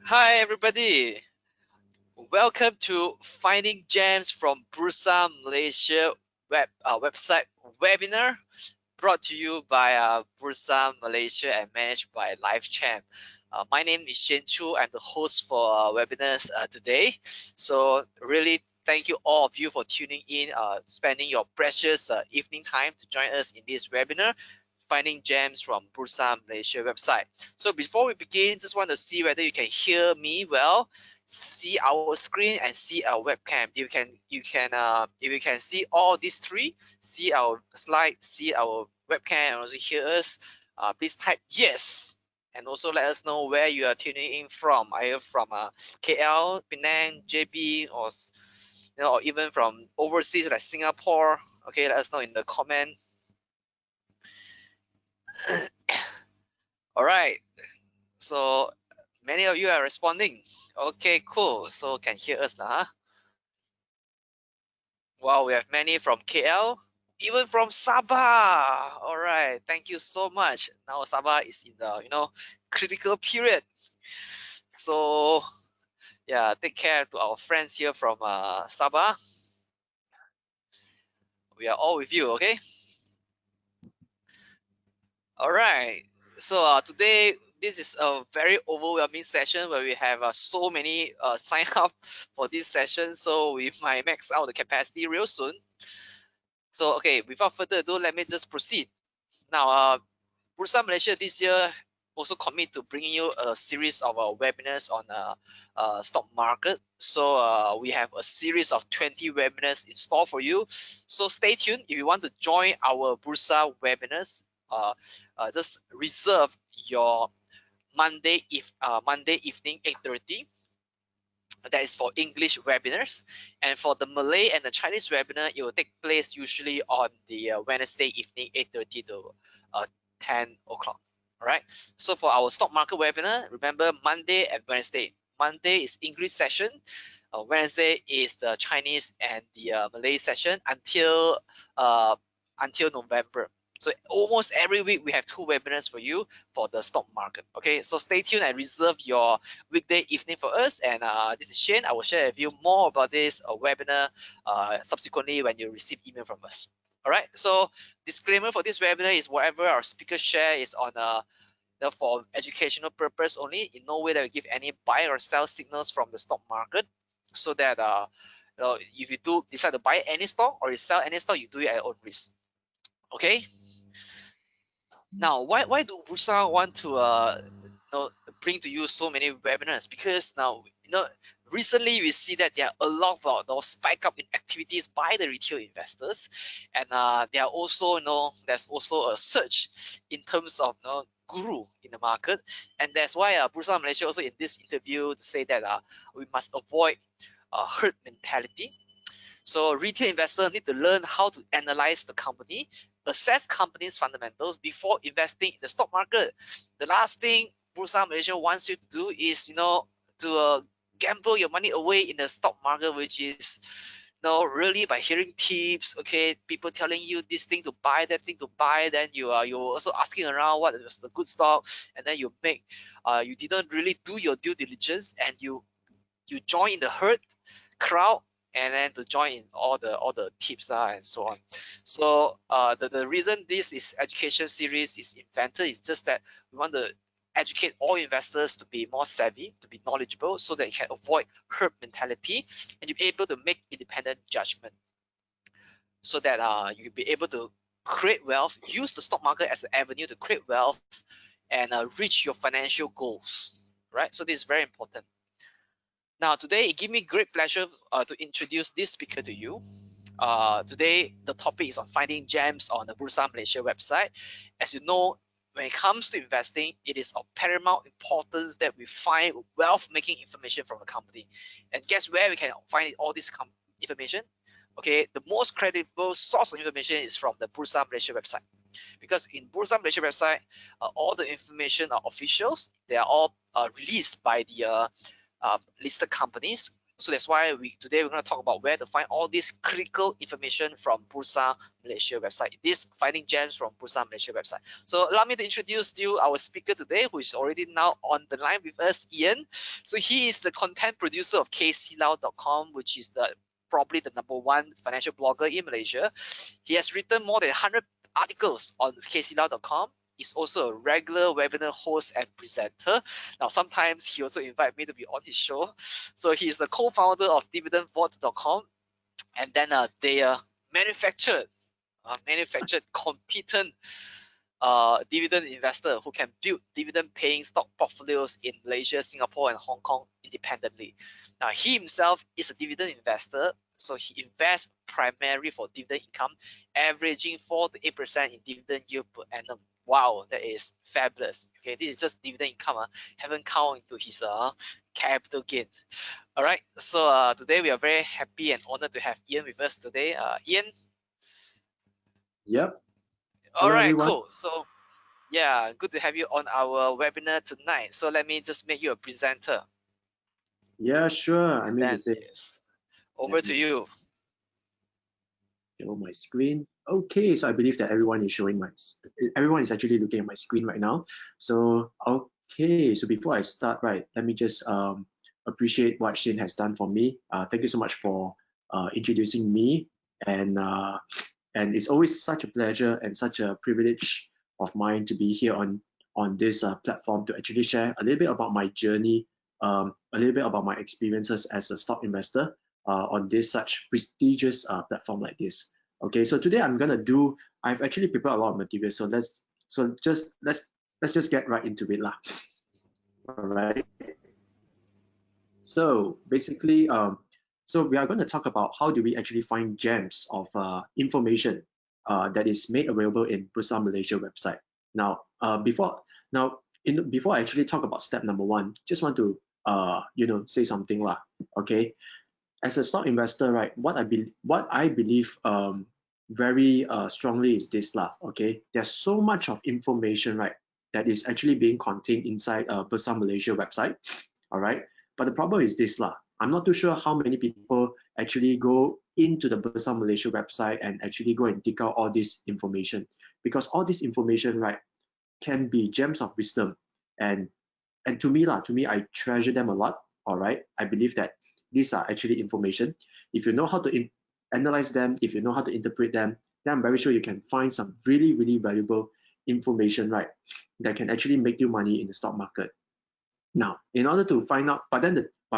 Hi everybody, welcome to Finding Gems from Bursa Malaysia website webinar brought to you by Bursa Malaysia and managed by LifeChamp. My name is Shen Chu. I'm the host for webinars today. So really thank you all of you for tuning in, spending your precious evening time to join us in this webinar, Finding Gems from Bursa Malaysia website. So before we begin, just want to see whether you can hear me well, see our screen and see our webcam. If you can see all these three, see our slide, see our webcam, and also hear us, please type yes. And also let us know where you are tuning in from. Are you from KL, Penang, JB, or or even from overseas like Singapore? Okay, let us know in the comment. All right, so many of you are responding. Okay, cool. So can hear us now, huh? Wow, we have many from KL, even from Sabah. All right, thank you so much. Now Sabah is in the critical period. So yeah, take care to our friends here from Sabah. We are all with you, okay? All right. So today this is a very overwhelming session where we have so many sign up for this session. So we might max out the capacity real soon. So okay, without further ado, let me just proceed. Now, Bursa Malaysia this year also commit to bringing you a series of webinars on stock market. So we have a series of 20 webinars in store for you. So stay tuned. If you want to join our Bursa webinars, just reserve your Monday evening 8:30. That is for English webinars, and for the Malay and the Chinese webinar, it will take place usually on the Wednesday evening 8:30 to 10 o'clock. All right, so for our stock market webinar, remember Monday and Wednesday. Monday is English session, Wednesday is the Chinese and the Malay session until November. So almost every week we have 2 webinars for you for the stock market. Okay, so stay tuned and reserve your weekday evening for us. And this is Shane. I will share with you more about this webinar subsequently when you receive email from us. All right, so disclaimer for this webinar is whatever our speakers share is on for educational purpose only. In no way that we give any buy or sell signals from the stock market, so that if you do decide to buy any stock or you sell any stock, you do it at your own risk. Okay. Now, why do Bursa want to bring to you so many webinars? Because now recently we see that there are a lot of those spike up in activities by the retail investors, and there are also there's also a surge in terms of guru in the market, and that's why Bursa Malaysia also in this interview to say that we must avoid herd mentality. So retail investors need to learn how to analyze the company, assess company's fundamentals before investing in the stock market. The last thing Bursa Malaysia wants you to do is, to gamble your money away in the stock market, which is, really by hearing tips, okay, people telling you this thing to buy, that thing to buy, then you're also asking around what is the good stock, and then you didn't really do your due diligence, and you join in the herd crowd, and then to join in all the tips and so on. So the reason this is education series is invented is just that we want to educate all investors to be more savvy, to be knowledgeable, so that you can avoid herd mentality and you'll be able to make independent judgment, so that you'll be able to create wealth, use the stock market as an avenue to create wealth and reach your financial goals, right? So this is very important. Now, today, it gives me great pleasure to introduce this speaker to you. Today, the topic is on finding gems on the Bursa Malaysia website. As you know, when it comes to investing, it is of paramount importance that we find wealth-making information from the company. And guess where we can find all this information? Okay, the most credible source of information is from the Bursa Malaysia website. Because in Bursa Malaysia website, all the information are officials. They are all released by the listed companies, So that's why today we're going to talk about where to find all this critical information from Bursa Malaysia website. This finding gems from Bursa Malaysia website. So allow me to introduce you our speaker today, who is already now on the line with us, Ian. So he is the content producer of kclau.com, which is probably the #1 financial blogger in Malaysia. He has written more than 100 articles on kclau.com. He's also a regular webinar host and presenter. Now, sometimes he also invites me to be on his show. So he's the co-founder of DividendVault.com, and then they manufactured competent dividend investor who can build dividend-paying stock portfolios in Malaysia, Singapore, and Hong Kong independently. Now, he himself is a dividend investor, so he invests primarily for dividend income, averaging 4 to 8% in dividend yield per annum. Wow, that is fabulous. Okay, this is just dividend income. Haven't counted into his capital gain. All right, so today we are very happy and honored to have Ian with us today. Ian. Yep. All right, cool. So yeah, good to have you on our webinar tonight. So let me just make you a presenter. Yeah, sure. I mean, yes. Over to you. Show my screen. Okay, so I believe that everyone is actually looking at my screen right now. So okay, so before I start, right, let me just appreciate what Shane has done for me. Thank you so much for introducing me, and it's always such a pleasure and such a privilege of mine to be here on this platform to actually share a little bit about my journey, a little bit about my experiences as a stock investor on this such prestigious platform like this. Okay, so today I've actually prepared a lot of material, so let's just get right into it lah. All right. So basically, so we are going to talk about how do we actually find gems of information that is made available in Bursa Malaysia website. Now, before I actually talk about step #1, just want to say something lah. Okay, as a stock investor, right? What I believe very strongly is this lah. Okay, there's so much of information, right, that is actually being contained inside Bursa Malaysia website. All right. But the problem is this lah. I'm not too sure how many people actually go into the Bursa Malaysia website and actually go and dig out all this information, because all this information, right, can be gems of wisdom, and to me, I treasure them a lot. All right, I believe that these are actually information. If you know how to analyze them, if you know how to interpret them, then I'm very sure you can find some really, really valuable information, right, that can actually make you money in the stock market. Now, in order to find out, but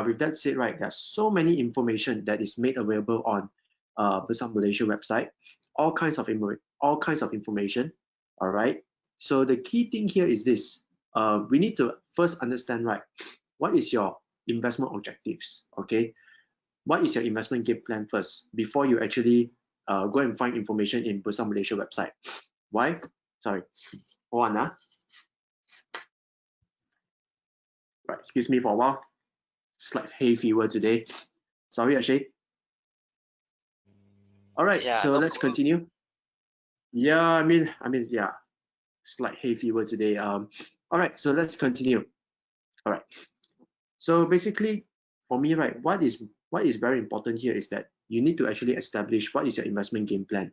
with that said, right, there's so many information that is made available on Bursa Malaysia website, all kinds of information. All right. So the key thing here is this: we need to first understand, right, what is your investment objectives? Okay, what is your investment game plan first before you actually go and find information in Bursa Malaysia website? Why? Sorry, hold on. Right, excuse me for a while. Slight hay fever today. Sorry, Akshay. All right, yeah, so let's continue. Yeah, I mean, yeah, slight hay fever today. All right, so let's continue. All right. So basically, for me, right, what is very important here is that you need to actually establish what is your investment game plan.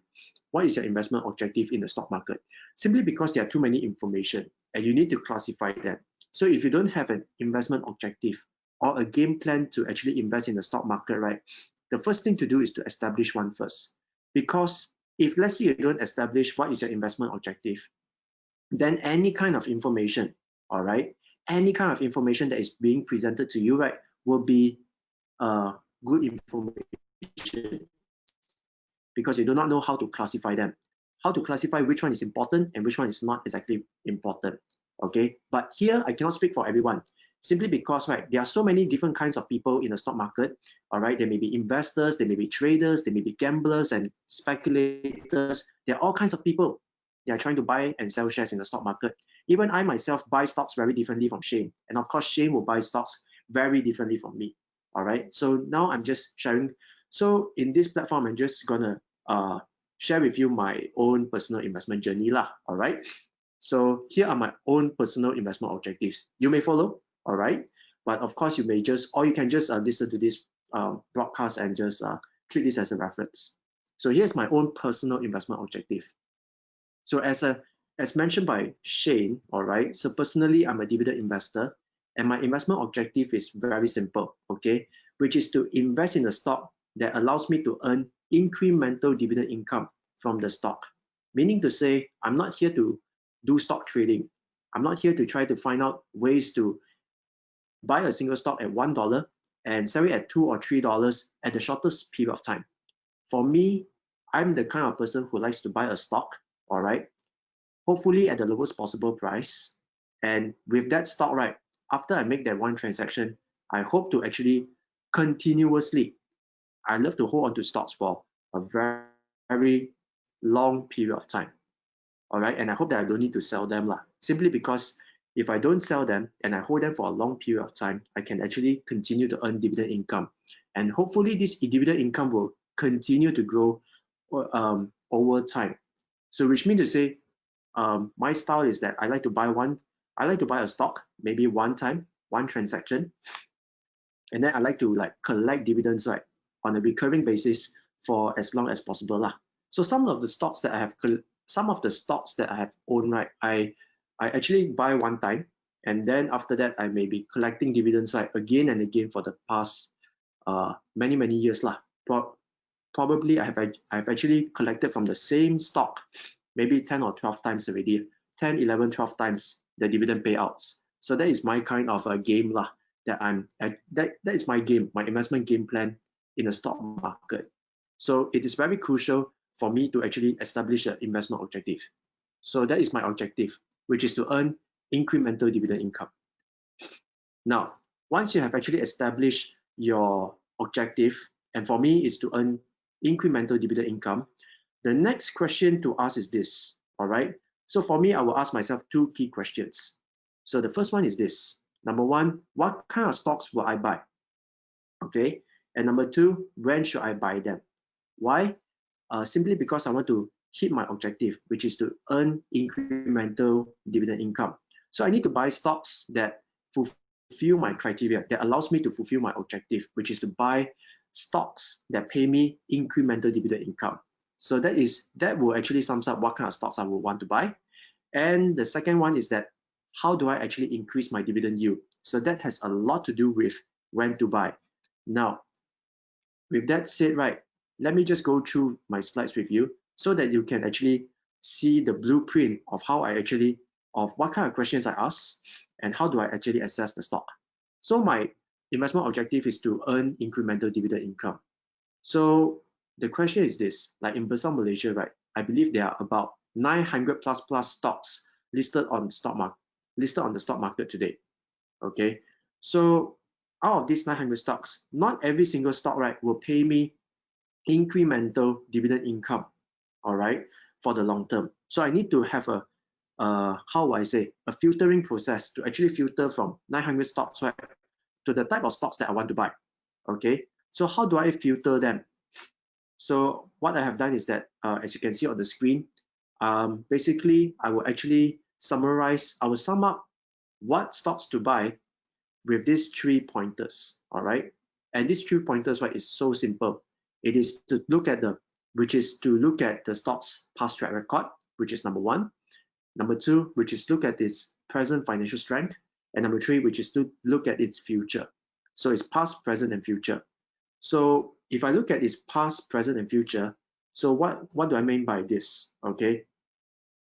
What is your investment objective in the stock market? Simply because there are too many information and you need to classify them. So if you don't have an investment objective or a game plan to actually invest in the stock market, right, the first thing to do is to establish one first. Because if, let's say, you don't establish what is your investment objective, then any kind of information, all right, any kind of information that is being presented to you, right, will be good information, because you do not know how to classify them, how to classify which one is important and which one is not exactly important. Okay, but here I cannot speak for everyone, simply because, right, there are so many different kinds of people in the stock market. All right, there may be investors, there may be traders, there may be gamblers and speculators. There are all kinds of people. They are trying to buy and sell shares in the stock market. Even I myself buy stocks very differently from Shane, and of course Shane will buy stocks very differently from me. All right, so now I'm just sharing. So in this platform, I'm just gonna share with you my own personal investment journey lah. All right, so here are my own personal investment objectives. You may follow, all right, but of course you may just, or you can just listen to this broadcast and just treat this as a reference. So here's my own personal investment objective. So as mentioned by Shane, all right, so personally, I'm a dividend investor, and my investment objective is very simple, okay, which is to invest in a stock that allows me to earn incremental dividend income from the stock. Meaning to say, I'm not here to do stock trading. I'm not here to try to find out ways to buy a single stock at $1 and sell it at $2 or $3 at the shortest period of time. For me, I'm the kind of person who likes to buy a stock, all right, hopefully at the lowest possible price. And with that stock, right, after I make that one transaction, I hope to actually continuously, I love to hold on to stocks for a very, very long period of time. All right, and I hope that I don't need to sell them simply because if I don't sell them and I hold them for a long period of time, I can actually continue to earn dividend income. And hopefully this dividend income will continue to grow over time. So which means to say, my style is that I like to buy a stock, maybe one time, one transaction, and then I like to collect dividends on a recurring basis for as long as possible So some of the stocks that I have owned, right, I actually buy one time, and then after that I may be collecting dividends again and again for the past many years Probably I've actually collected from the same stock maybe 10 or 12 times already, 10, 11, 12 times the dividend payouts. So that is my kind of a game that is my game, my investment game plan in the stock market. So it is very crucial for me to actually establish an investment objective. So that is my objective, which is to earn incremental dividend income. Now, once you have actually established your objective, and for me is to earn incremental dividend income, the next question to ask is this, all right? So for me, I will ask myself two key questions. So the first one is this. Number one, what kind of stocks will I buy? Okay. And number two, when should I buy them? Why? Simply because I want to hit my objective, which is to earn incremental dividend income. So I need to buy stocks that fulfill my criteria, that allows me to fulfill my objective, which is to buy stocks that pay me incremental dividend income. So that will actually sums up what kind of stocks I will want to buy. And the second one is that how do I actually increase my dividend yield? So that has a lot to do with when to buy. Now, with that said, right, let me just go through my slides with you so that you can actually see the blueprint of what kind of questions I ask and how do I actually assess the stock. So my investment objective is to earn incremental dividend income. So the question is this, like in Bursa Malaysia, right, I believe there are about 900 plus stocks listed on the stock market today. Okay, so out of these 900 stocks, not every single stock, right, will pay me incremental dividend income, all right, for the long term. So I need to have a filtering process to actually filter from 900 stocks, right, to the type of stocks that I want to buy. Okay, so how do I filter them? So what I have done is that, as you can see on the screen, basically I will actually sum up what stocks to buy with these 3 pointers, all right? And these 3 pointers, right, is so simple. It is to look at the stock's past track record, which is number 1. Number 2, which is look at its present financial strength. And number 3, which is to look at its future. So it's past, present, and future. So if I look at its past, present, and future, so what do I mean by this? Okay.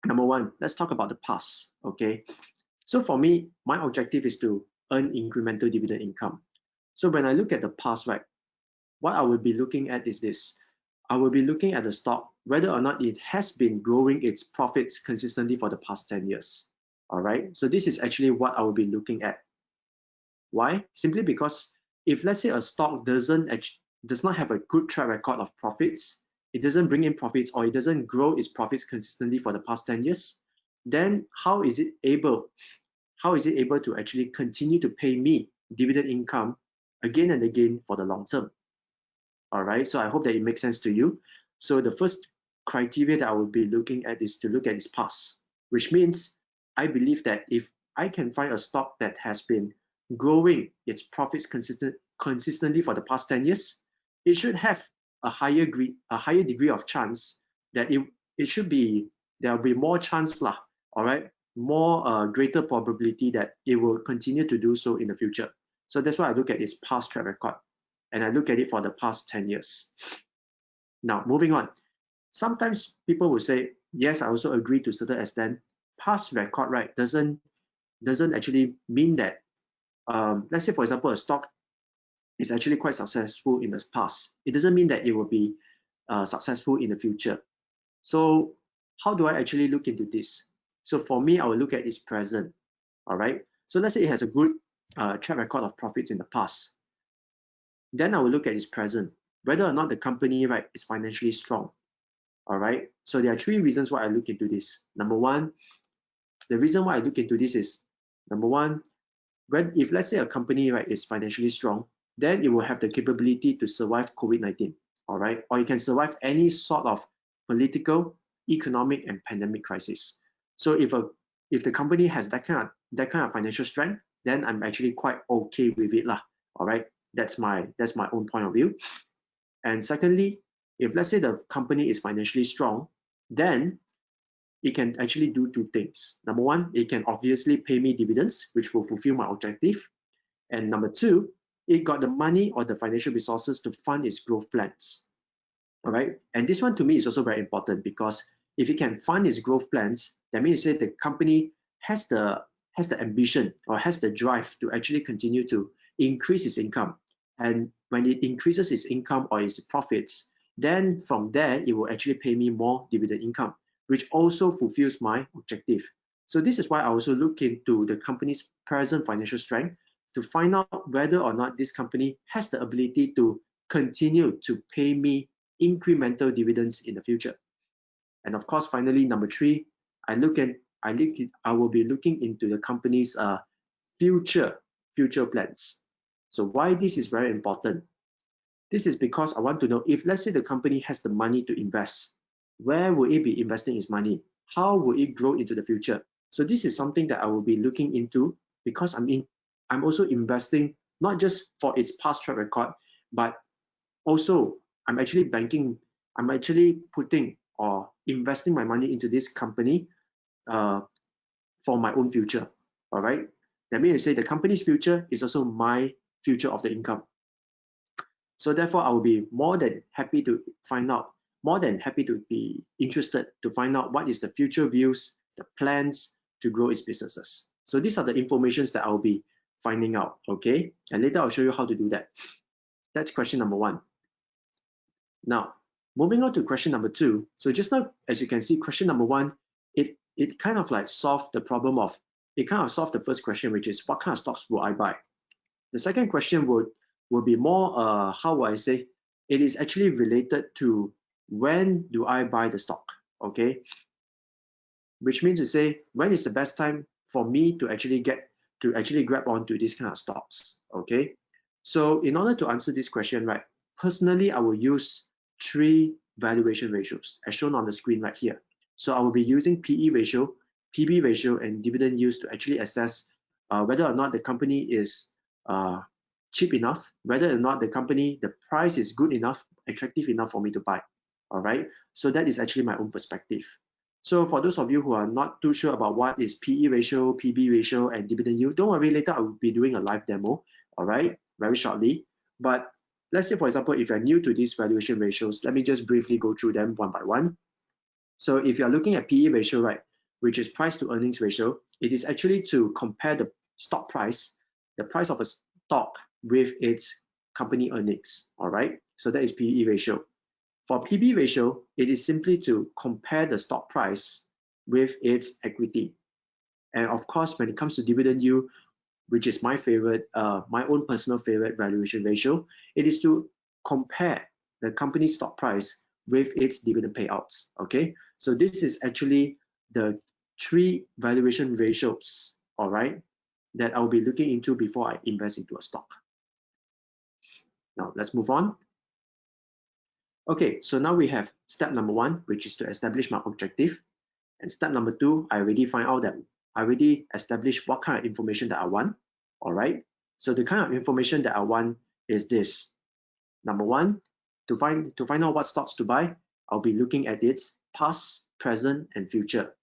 Number 1, let's talk about the past. Okay. So for me, my objective is to earn incremental dividend income. So when I look at the past, right, what I will be looking at is this. I will be looking at the stock, whether or not it has been growing its profits consistently for the past 10 years. All right. So this is actually what I will be looking at. Why? Simply because if let's say a stock does not have a good track record of profits, it doesn't bring in profits, or it doesn't grow its profits consistently for the past 10 years, then how is it able to actually continue to pay me dividend income again and again for the long term? All right, so I hope that it makes sense to you. So the first criteria that I will be looking at is to look at its past, which means I believe that if I can find a stock that has been growing its profits consistently for the past 10 years, it should have a higher degree of chance that there will be more chance lah, all right, more greater probability that it will continue to do so in the future. So that's why I look at its past track record, and I look at it for the past 10 years. Now, moving on. Sometimes people will say, yes, I also agree to a certain extent. Past record, right, doesn't actually mean that, let's say, for example, a stock is actually quite successful in the past. It doesn't mean that it will be successful in the future. So how do I actually look into this? So for me, I will look at its present, all right? So let's say it has a good track record of profits in the past. Then I will look at its present, whether or not the company, right, is financially strong, all right? So there are three reasons why I look into this. Number one, the reason why I look into this is, number one, if let's say a company, right, is financially strong, then it will have the capability to survive COVID-19, all right? Or it can survive any sort of political, economic, and pandemic crisis. So if the company has that kind of financial strength, then I'm actually quite okay with it lah, all right? That's my own point of view. And secondly, if let's say the company is financially strong, then it can actually do two things. Number one, it can obviously pay me dividends, which will fulfill my objective. And number two, it got the money or the financial resources to fund its growth plans. All right. And this one to me is also very important, because if it can fund its growth plans, that means you say the company has the ambition or has the drive to actually continue to increase its income. And when it increases its income or its profits, then from there, it will actually pay me more dividend income, which also fulfills my objective. So this is why I also look into the company's present financial strength to find out whether or not this company has the ability to continue to pay me incremental dividends in the future. And of course, finally, number three, I will be looking into the company's future plans. So why this is very important? This is because I want to know, if let's say the company has the money to invest, where will it be investing its money? How will it grow into the future? So this is something that I will be looking into, because I'm also investing not just for its past track record, but also I'm actually putting or investing my money into this company for my own future. All right. That means you say the company's future is also my future of the income. So therefore, I will be more than happy to be interested to find out what is the future views, the plans to grow its businesses. So these are the informations that I'll be finding out, okay? And later I'll show you how to do that. That's question number one. Now, moving on to question number two. So just now, as you can see, question number one, it kind of like solved the problem of, it kind of solved the first question, which is what kind of stocks will I buy? The second question will be more, how would I say, it is actually related to when do I buy the stock, okay? Which means to say, when is the best time for me to actually grab onto these kind of stocks, okay? So in order to answer this question, right, personally, I will use three valuation ratios as shown on the screen right here. So I will be using PE ratio, PB ratio, and dividend yield to actually assess whether or not the company is cheap enough, whether or not the price is good enough, attractive enough for me to buy. All right. So that is actually my own perspective. So for those of you who are not too sure about what is PE ratio, PB ratio, and dividend yield, don't worry, later I will be doing a live demo, all right, very shortly. But let's say, for example, if you're new to these valuation ratios, let me just briefly go through them one by one. So if you're looking at PE ratio, right, which is price to earnings ratio, it is actually to compare the stock price, the price of a stock with its company earnings, all right? So that is PE ratio. For PB ratio, it is simply to compare the stock price with its equity. And of course, when it comes to dividend yield, which is my favorite, my own personal favorite valuation ratio, it is to compare the company's stock price with its dividend payouts, okay? So this is actually the three valuation ratios, all right, that I'll be looking into before I invest into a stock. Now let's move on. Okay, so now we have step number one, which is to establish my objective. And step number two, I already established what kind of information that I want. All right. So the kind of information that I want is this. Number one, to find out what stocks to buy, I'll be looking at its past, present, and future.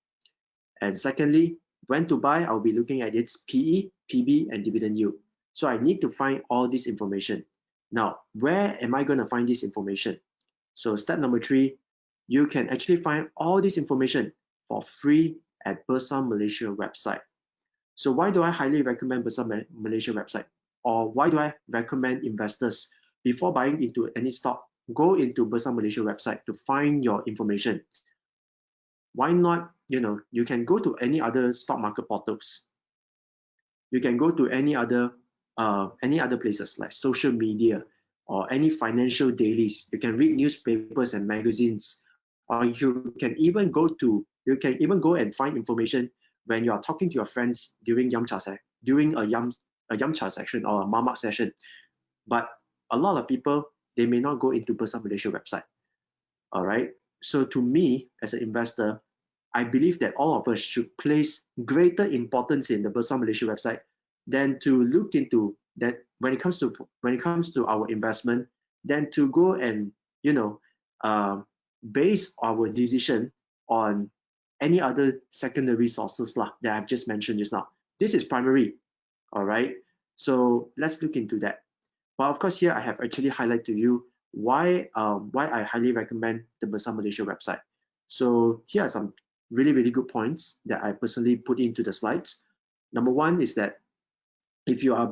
And secondly, when to buy, I'll be looking at its PE, PB, and dividend yield. So I need to find all this information. Now, where am I going to find this information? So step number 3, you can actually find all this information for free at Bursa Malaysia website. So why do I highly recommend Bursa Malaysia website? Or why do I recommend investors before buying into any stock, go into Bursa Malaysia website to find your information? Why not, you can go to any other stock market portals. You can go to any other places like social media or any financial dailies. You can read newspapers and magazines, or you can even go and find information when you are talking to your friends during a yum cha session or a mamak session. But a lot of people, they may not go into Bursa Malaysia website. All right. So to me, as an investor, I believe that all of us should place greater importance in the Bursa Malaysia website than to look into that when it comes to our investment, than to go and base our decision on any other secondary sources that I've just mentioned just now. This is primary. All right. So let's look into that. But of course, here I have actually highlighted to you why I highly recommend the Bursa Malaysia website. So here are some really, really good points that I personally put into the slides. Number one is that if you are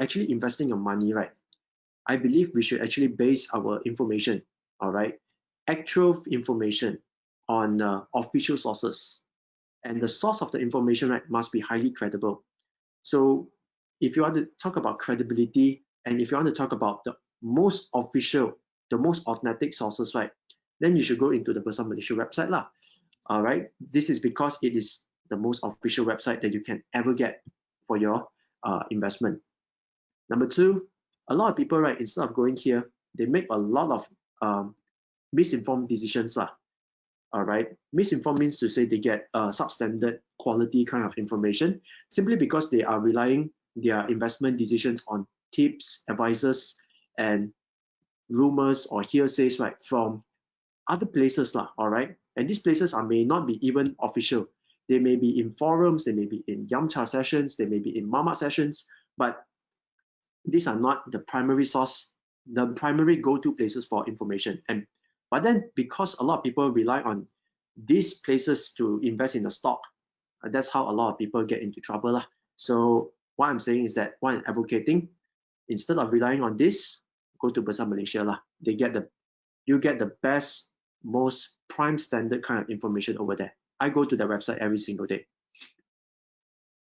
actually investing your money, right, I believe we should actually base our information, all right, actual information on official sources, and the source of the information, right, must be highly credible. So if you want to talk about credibility, and if you want to talk about the most official, the most authentic sources, right, then you should go into the Bursa Malaysia website lah. All right, this is because it is the most official website that you can ever get for your investment. Number two, a lot of people, right, instead of going here, they make a lot of misinformed decisions lah. All right, misinformed means to say they get substandard quality kind of information simply because they are relying their investment decisions on tips, advisors, and rumors or hearsays, right, from other places lah. All right, and these places may not be even official. They may be in forums, they may be in yamcha sessions, they may be in mama sessions, but these are not the primary source, the primary go-to places for information. But then because a lot of people rely on these places to invest in a stock, that's how a lot of people get into trouble lah. So what I'm saying is that what I'm advocating, instead of relying on this, go to Bursa Malaysia lah. You get the best, most prime standard kind of information over there. I go to the website every single day.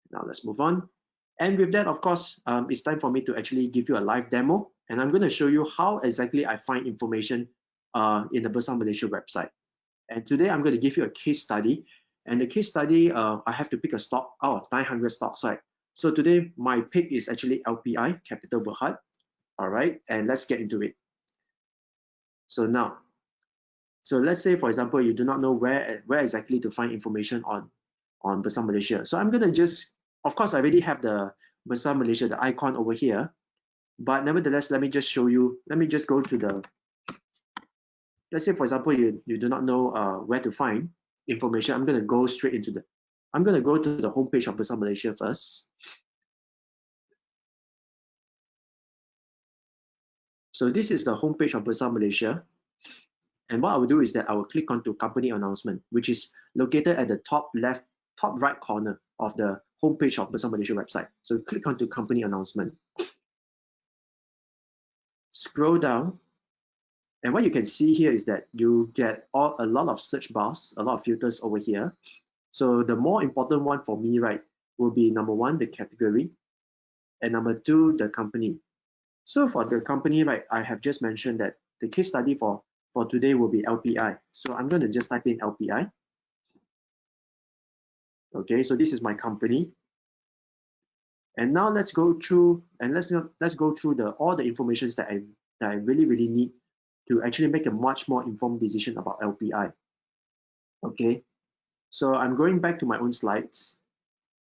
Now let's move on. And with that, of course, it's time for me to actually give you a live demo, and I'm going to show you how exactly I find information in the Bursa Malaysia website. And today I'm going to give you a case study, and the case study, I have to pick a stock out of 900 stocks, right? So today my pick is actually LPI, Capital Berhad. All right, and let's get into it. So let's say, for example, you do not know where exactly to find information on Bursa Malaysia. So I'm going to just, of course, I already have the Bursa Malaysia, the icon over here. But nevertheless, let me just show you. Let me just go to the, let's say, for example, you do not know where to find information. I'm going to go straight into I'm going to go to the homepage of Bursa Malaysia first. So this is the homepage of Bursa Malaysia. And what I will do is that I will click onto company announcement, which is located at the top right corner of the homepage of Bursa Malaysia website. So click onto company announcement. Scroll down. And what you can see here is that you get a lot of search bars, a lot of filters over here. So the more important one for me, right, will be number one, the category, and number two, the company. So for the company, right, I have just mentioned that the case study for today will be LPI. So I'm going to just type in LPI. Okay, so this is my company. And now let's go through and let's go through all the information that I really need to actually make a much more informed decision about LPI. Okay, so I'm going back to my own slides.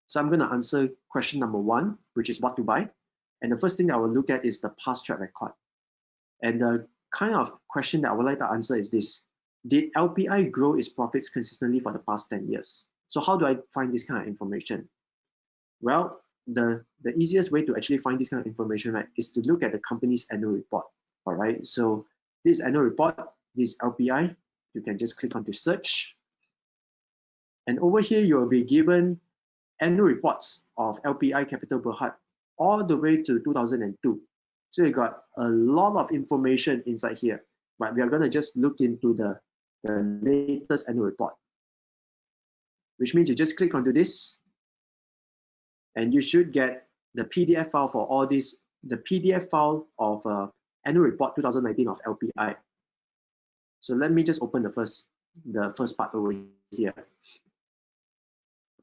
So I'm going to answer question number one, which is what to buy. And the first thing I will look at is the past track record. And the kind of question that I would like to answer is this: did LPI grow its profits consistently for the past 10 years? So how do I find this kind of information? Well, the easiest way to actually find this kind of information, right, is to look at the company's annual report. All right, so this annual report, this LPI, you can just click on to search. And over here, you'll be given annual reports of LPI Capital Berhad all the way to 2002. So you got a lot of information inside here, but we are going to just look into the latest annual report, which means you just click onto this and you should get the PDF file for all this, the PDF file of annual report 2019 of LPI. So let me just open the first part over here.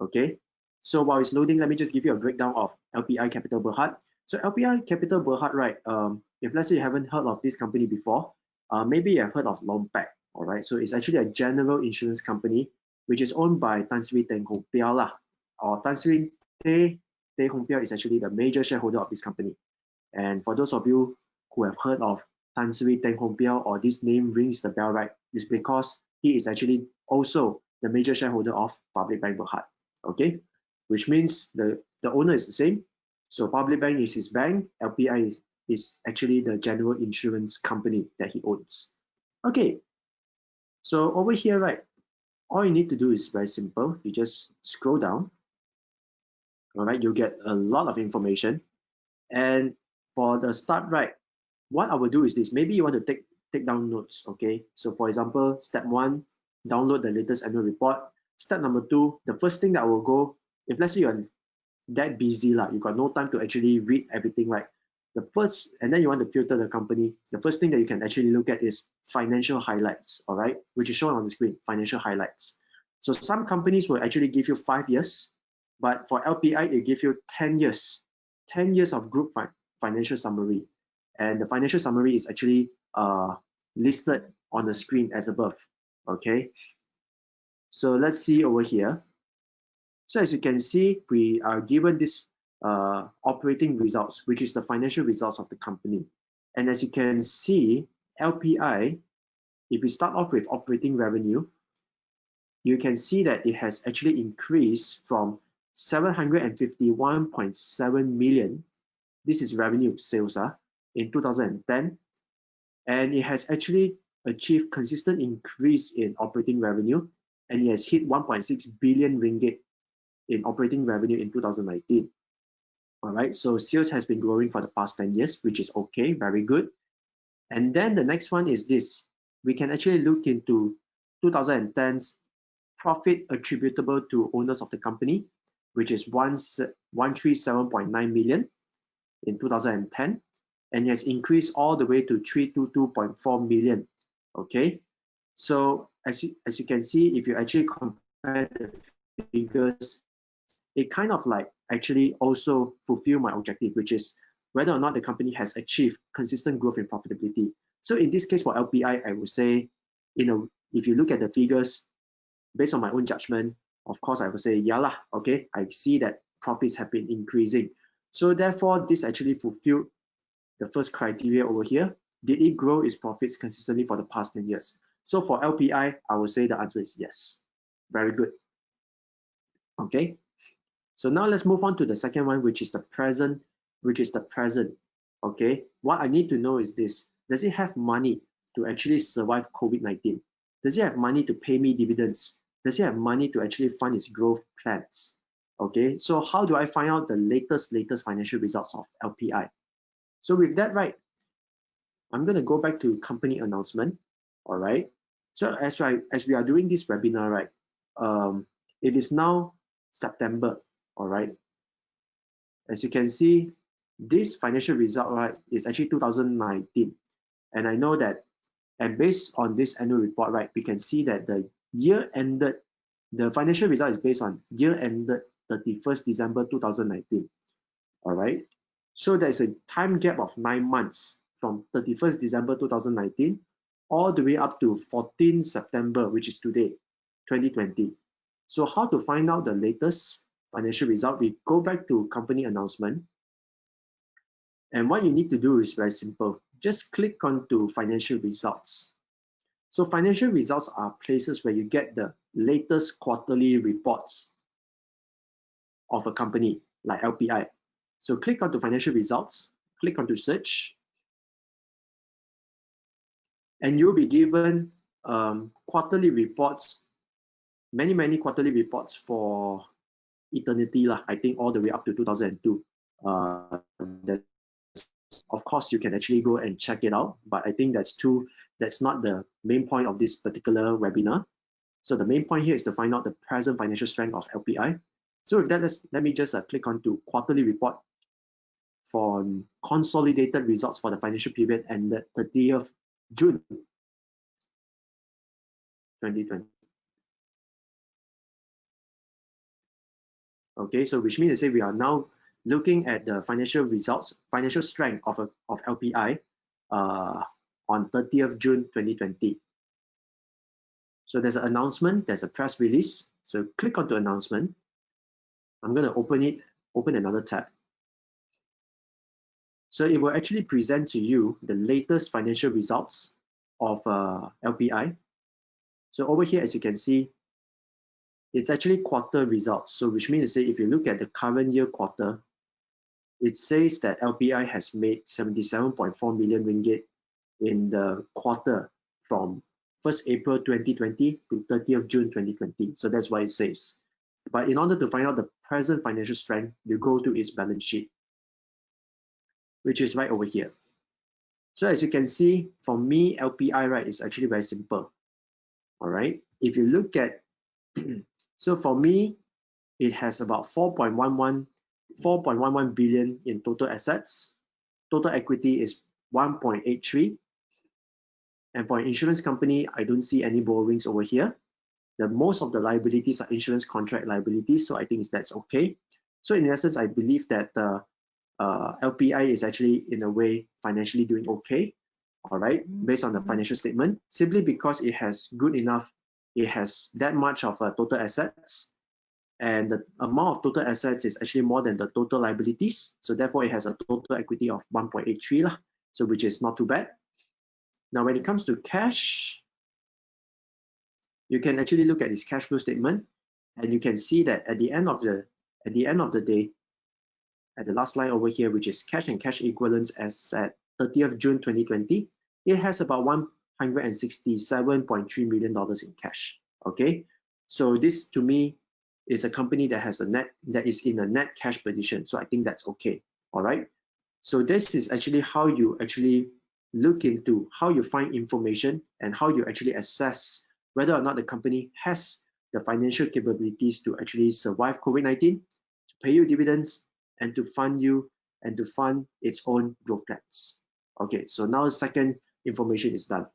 Okay, so while it's loading, let me just give you a breakdown of LPI Capital Berhad. So LPI Capital Berhad, right, if let's say you haven't heard of this company before, maybe you have heard of Lompak. All right, so it's actually a general insurance company which is owned by Tan Sri Teng Hong Piao lah, or Tan Sri Teng Hong Piao is actually the major shareholder of this company. And for those of you who have heard of Tan Sri Teng Hong Piao, or this name rings the bell, right, is because he is actually also the major shareholder of Public Bank Berhad. Okay, which means the owner is the same. So Public Bank is his bank, LPI is actually the general insurance company that he owns. Okay, so over here, right, all you need to do is very simple. You just scroll down. All right, you'll get a lot of information. And for the start, right, what I will do is this. Maybe you want to take down notes. Okay, so for example, step 1, download the latest annual report. Step number 2, the first thing that will go, if let's say you're that busy, you got no time to actually read everything, right? The first, and then you want to filter the company, the first thing that you can actually look at is financial highlights, all right, which is shown on the screen, financial highlights. So some companies will actually give you 5 years, but for LPI, it gives you 10 years, 10 years of group financial summary. And the financial summary is actually listed on the screen as above, okay? So let's see over here. So as you can see, we are given this operating results, which is the financial results of the company. And as you can see, LPI, if we start off with operating revenue, you can see that it has actually increased from 751.7 million. This is revenue sales in 2010. And it has actually achieved consistent increase in operating revenue, and it has hit 1.6 billion ringgit in operating revenue in 2019. All right, so sales has been growing for the past 10 years, which is okay, very good. And then the next one is this. We can actually look into 2010's profit attributable to owners of the company, which is 137.9 million in 2010, and it has increased all the way to 322.4 million. Okay, so as you can see, if you actually compare the figures, it kind of like actually also fulfill my objective, which is whether or not the company has achieved consistent growth in profitability. So in this case for LPI, I would say, if you look at the figures based on my own judgment, of course I would say, yeah lah, okay, I see that profits have been increasing. So therefore, this actually fulfilled the first criteria over here. Did it grow its profits consistently for the past 10 years? So for LPI, I would say the answer is yes. Very good. Okay. So now let's move on to the second one, which is the present. Okay, what I need to know is this: does it have money to actually survive COVID-19? Does it have money to pay me dividends? Does it have money to actually fund its growth plans? Okay, so how do I find out the latest financial results of LPI? So with that, right, I'm going to go back to company announcement. All right, so as we are doing this webinar, right, it is now September. All right, as you can see, this financial result, right, is actually 2019, and I know that, and based on this annual report, right, we can see that the year ended, the financial result is based on year ended 31st December 2019. All right, so there's a time gap of 9 months from 31st December 2019 all the way up to 14 September, which is today, 2020. So how to find out the latest financial result? We go back to company announcement. And what you need to do is very simple. Just click onto financial results. So financial results are places where you get the latest quarterly reports of a company like LPI. So click onto financial results, click onto search, and you'll be given quarterly reports, many quarterly reports for eternity lah. I think all the way up to 2002. Of course, you can actually go and check it out, but I think that's not the main point of this particular webinar. So the main point here is to find out the present financial strength of LPI. So with that, let me just click on to quarterly report for consolidated results for the financial period ended 30th June 2020. Okay, so which means to say we are now looking at the financial results, financial strength of LPI on 30th June 2020. So there's an announcement, there's a press release. So click onto announcement. I'm going to open another tab. So it will actually present to you the latest financial results of LPI. So over here, as you can see, it's actually quarter results. So which means to say, if you look at the current year quarter, it says that LPI has made 77.4 million ringgit in the quarter from 1st April 2020 to 30th June 2020. So that's what it says. But in order to find out the present financial strength, you go to its balance sheet, which is right over here. So as you can see, for me, LPI, right, is actually very simple. All right. If you look at, so for me, it has about 4.11 billion in total assets. Total equity is 1.83. And for an insurance company, I don't see any borrowings over here. Most of the liabilities are insurance contract liabilities, so I think that's okay. So in essence, I believe that LPI is actually in a way financially doing okay, all right, based on the financial statement, simply because it has good enough, it has that much of total assets, and the amount of total assets is actually more than the total liabilities, so therefore it has a total equity of 1.83 lah, so which is not too bad. Now when it comes to cash, you can actually look at this cash flow statement, and you can see that at the end of the day, at the last line over here, which is cash and cash equivalents as at 30th June 2020, it has about $167.3 million in cash. Okay, so this to me is a company that has that is in a net cash position. So I think that's okay. All right. So this is actually how you actually look into how you find information and how you actually assess whether or not the company has the financial capabilities to actually survive COVID-19, to pay you dividends, and to fund you and to fund its own growth plans. Okay, so now the second information is done.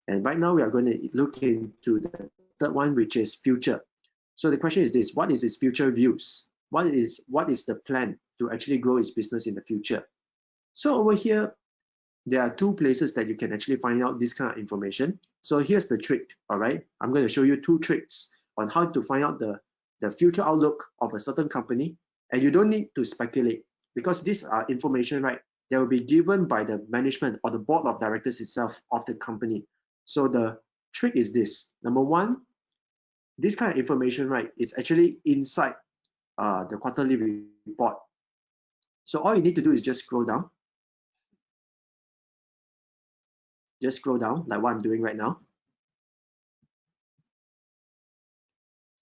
And right now we are going to look into the third one, which is future. So the question is this: what is its future views? What is the plan to actually grow its business in the future? So over here, there are two places that you can actually find out this kind of information. So here's the trick, all right? I'm going to show you two tricks on how to find out the future outlook of a certain company. And you don't need to speculate, because these are information, right, that will be given by the management or the board of directors itself of the company. So the trick is this: number one, this kind of information, right, is actually inside the quarterly report. So all you need to do is just scroll down. Just scroll down like what I'm doing right now.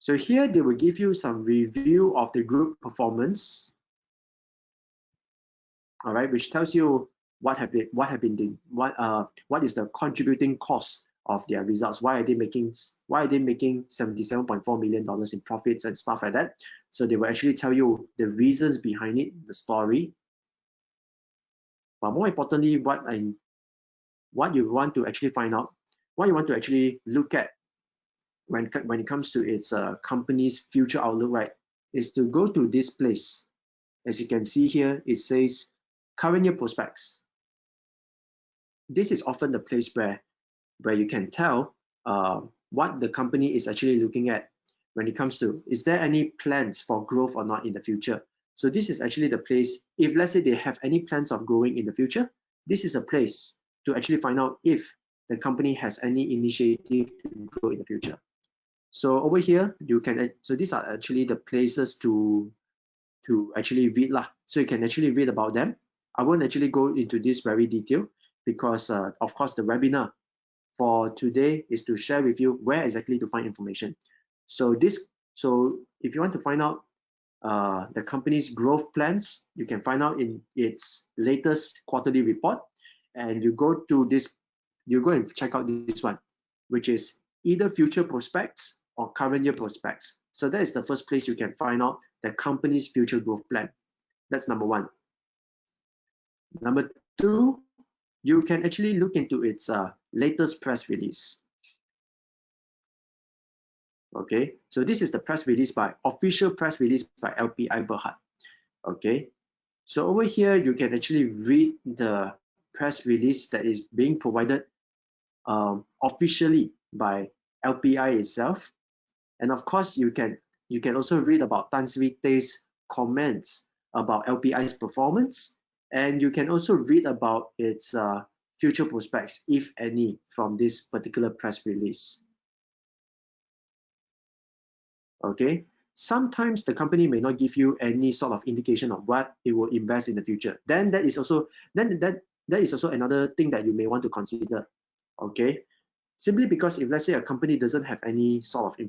So here they will give you some review of the group performance, all right, which tells you what is the contributing cost of their results. Why are they making $77.4 million in profits and stuff like that? So they will actually tell you the reasons behind it, the story. But more importantly, what you want to actually find out, what you want to actually look at when it comes to its company's future outlook, right, is to go to this place. As you can see here, it says current year prospects. This is often the place where you can tell what the company is actually looking at when it comes to, is there any plans for growth or not in the future? So this is actually the place, if let's say they have any plans of growing in the future, this is a place to actually find out if the company has any initiative to grow in the future. So over here, you can, so these are actually the places to actually read lah. So you can actually read about them. I won't actually go into this very detail because of course the webinar for today is to share with you where exactly to find information. So if you want to find out the company's growth plans, you can find out in its latest quarterly report, and you go and check out this one, which is either future prospects or current year prospects. So that is the first place you can find out the company's future growth plan. That's number one. Number two, you can actually look into its latest press release. Okay, so this is the press release official press release by LPI Berhad. Okay, so over here you can actually read the press release that is being provided officially by LPI itself, and of course you can also read about Tan Sri Tay's comments about LPI's performance, and you can also read about its future prospects, if any, from this particular press release. Okay, sometimes the company may not give you any sort of indication of what it will invest in the future. Then that is also another thing that you may want to consider. Okay, simply because if let's say a company doesn't have any sort of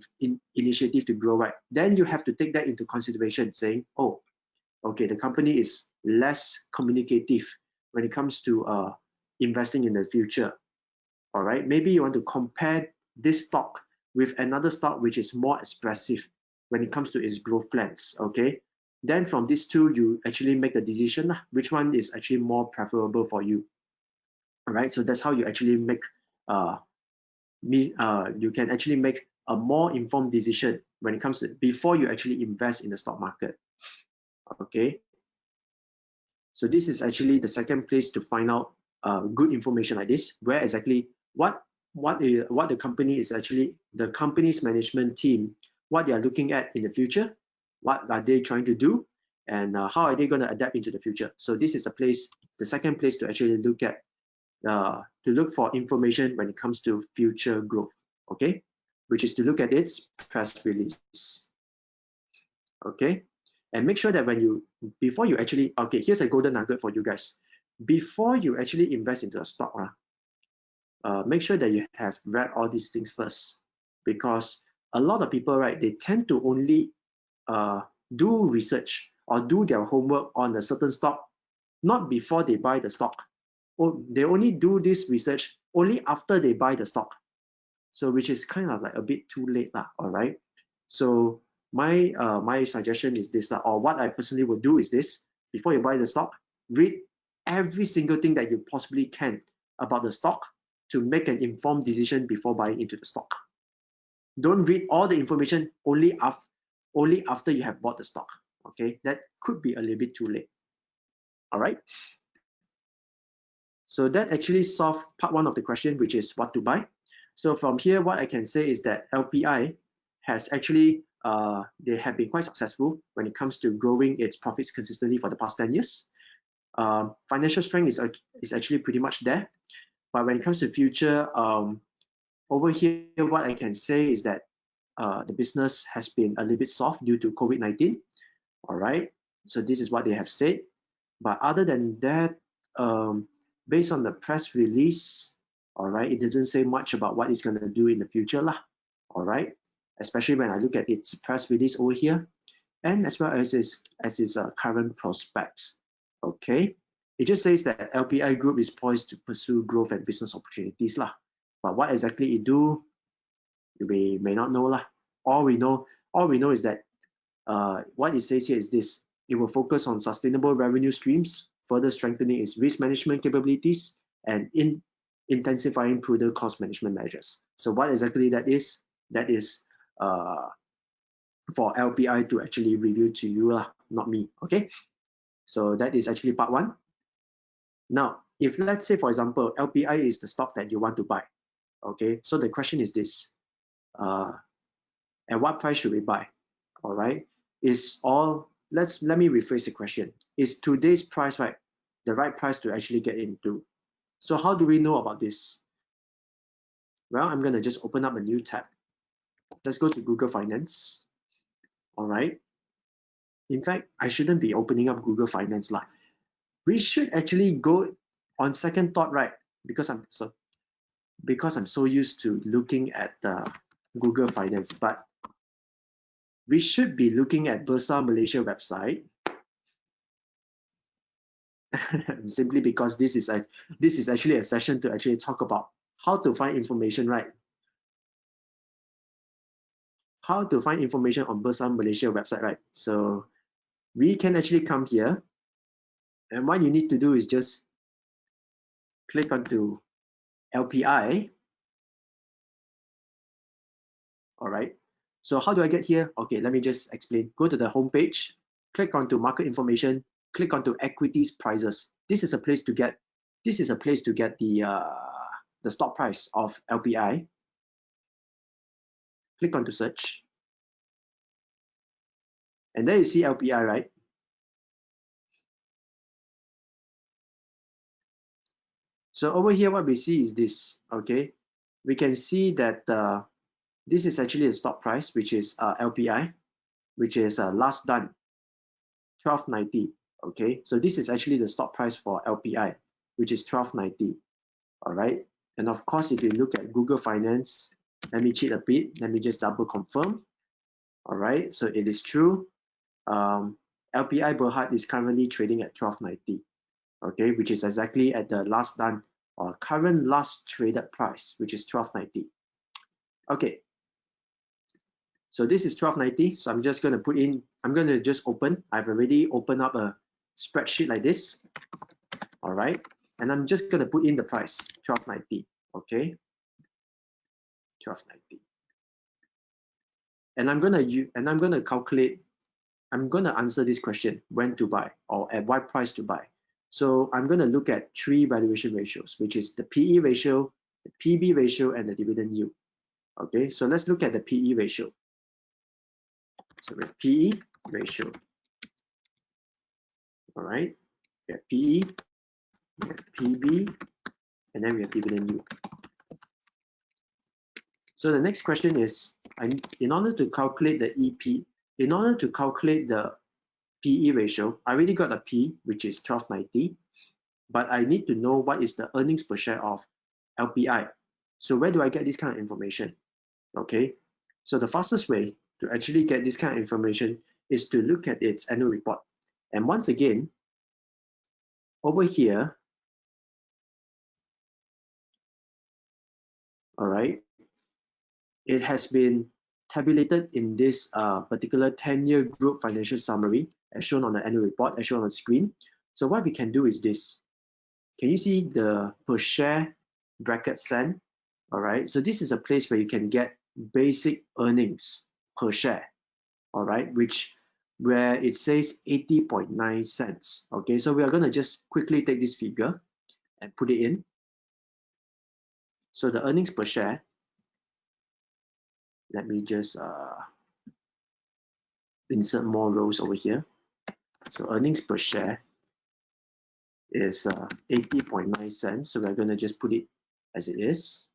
initiative to grow, right, then you have to take that into consideration, saying, oh, okay, the company is less communicative when it comes to investing in the future. All right, maybe you want to compare this stock with another stock which is more expressive when it comes to its growth plans. Okay, then from these two, you actually make a decision which one is actually more preferable for you. All right, so that's how you actually make you can actually make a more informed decision when it comes to before you actually invest in the stock market. Okay, so this is actually the second place to find out good information like this, where exactly what the company is actually, the company's management team, what they are looking at in the future, what are they trying to do, and how are they going to adapt into the future. So this is the second place to actually look at, to look for information when it comes to future growth, okay, which is to look at its press release. Okay, and make sure that before you actually, okay, here's a golden nugget for you guys. Before you actually invest into a stock, make sure that you have read all these things first, because a lot of people, right, they tend to only do research or do their homework on a certain stock, not before they buy the stock. Or they only do this research only after they buy the stock. So which is kind of like a bit too late, all right? So my suggestion is this, or what I personally would do is this: before you buy the stock, read every single thing that you possibly can about the stock to make an informed decision before buying into the stock. Don't read all the information only after you have bought the stock. Okay, that could be a little bit too late. All right. So that actually solved part one of the question, which is what to buy. So from here, what I can say is that LPI has actually, they have been quite successful when it comes to growing its profits consistently for the past 10 years. Financial strength is actually pretty much there. But when it comes to future, over here, what I can say is that the business has been a little bit soft due to COVID-19. All right, so this is what they have said. But other than that, based on the press release, all right, it doesn't say much about what it's going to do in the future lah. All right, especially when I look at its press release over here, and as well as its current prospects. Okay, it just says that LPI Group is poised to pursue growth and business opportunities lah. But what exactly it do, we may not know lah. All we know is that what it says here is this: it will focus on sustainable revenue streams, further strengthening its risk management capabilities, and intensifying prudent cost management measures. So what exactly that is for LPI to actually review to you lah, not me. Okay, so that is actually part one. Now, if let's say, for example, LPI is the stock that you want to buy, okay, so the question is this: at what price should we buy? All right, is all let me rephrase the question. Is today's price right, the right price to actually get into? So how do we know about this? Well, I'm gonna just open up a new tab. Let's go to Google Finance. All right. In fact, I shouldn't be opening up Google Finance lah. We should actually go on second thought, right? Because I'm so used to looking at Google Finance, but we should be looking at Bursa Malaysia website. Simply because this is actually a session to actually talk about how to find information, right? How to find information on Bursa Malaysia website, right? So we can actually come here, and what you need to do is just click onto LPI. All right. So how do I get here? Okay, let me just explain. Go to the home page, click onto market information, click onto equities prices. This is a place to get the stock price of LPI. Click onto search. And there you see LPI, right? So over here, what we see is this, okay? We can see that this is actually the stock price, which is LPI, which is last done, 12.90, okay? So this is actually the stock price for LPI, which is 12.90, all right? And of course, if you look at Google Finance, let me cheat a bit, let me just double confirm, all right? So it is true. LPI Bihar is currently trading at 12.90, okay, which is exactly at the last done or current last traded price, which is 12.90. Okay, so this is 12.90. So I'm just going to put in, I'm going to just open. I've already opened up a spreadsheet like this. All right, and I'm just going to put in the price 12.90. Okay, 12.90. And I'm going to calculate. I'm going to answer this question: when to buy or at what price to buy. So I'm going to look at three valuation ratios, which is the PE ratio, the PB ratio, and the dividend yield. Okay, so let's look at the PE ratio. So we have PE ratio. All right, we have PE, we have PB, and then we have dividend yield. So the next question is, in order to calculate the EP, in order to calculate the PE ratio, I already got a P, which is 12.90, but I need to know what is the earnings per share of LPI. So where do I get this kind of information? Okay, so the fastest way to actually get this kind of information is to look at its annual report. And once again, over here, all right, it has been tabulated in this particular 10-year group financial summary as shown on the annual report, as shown on the screen. So what we can do is this. Can you see the per share bracket cent? All right, so this is a place where you can get basic earnings per share, all right, where it says 80.9 cents. Okay, so we are going to just quickly take this figure and put it in. So the earnings per share, let me just insert more rows over here. So earnings per share is 80.9 cents. So we're going to just put it as it is,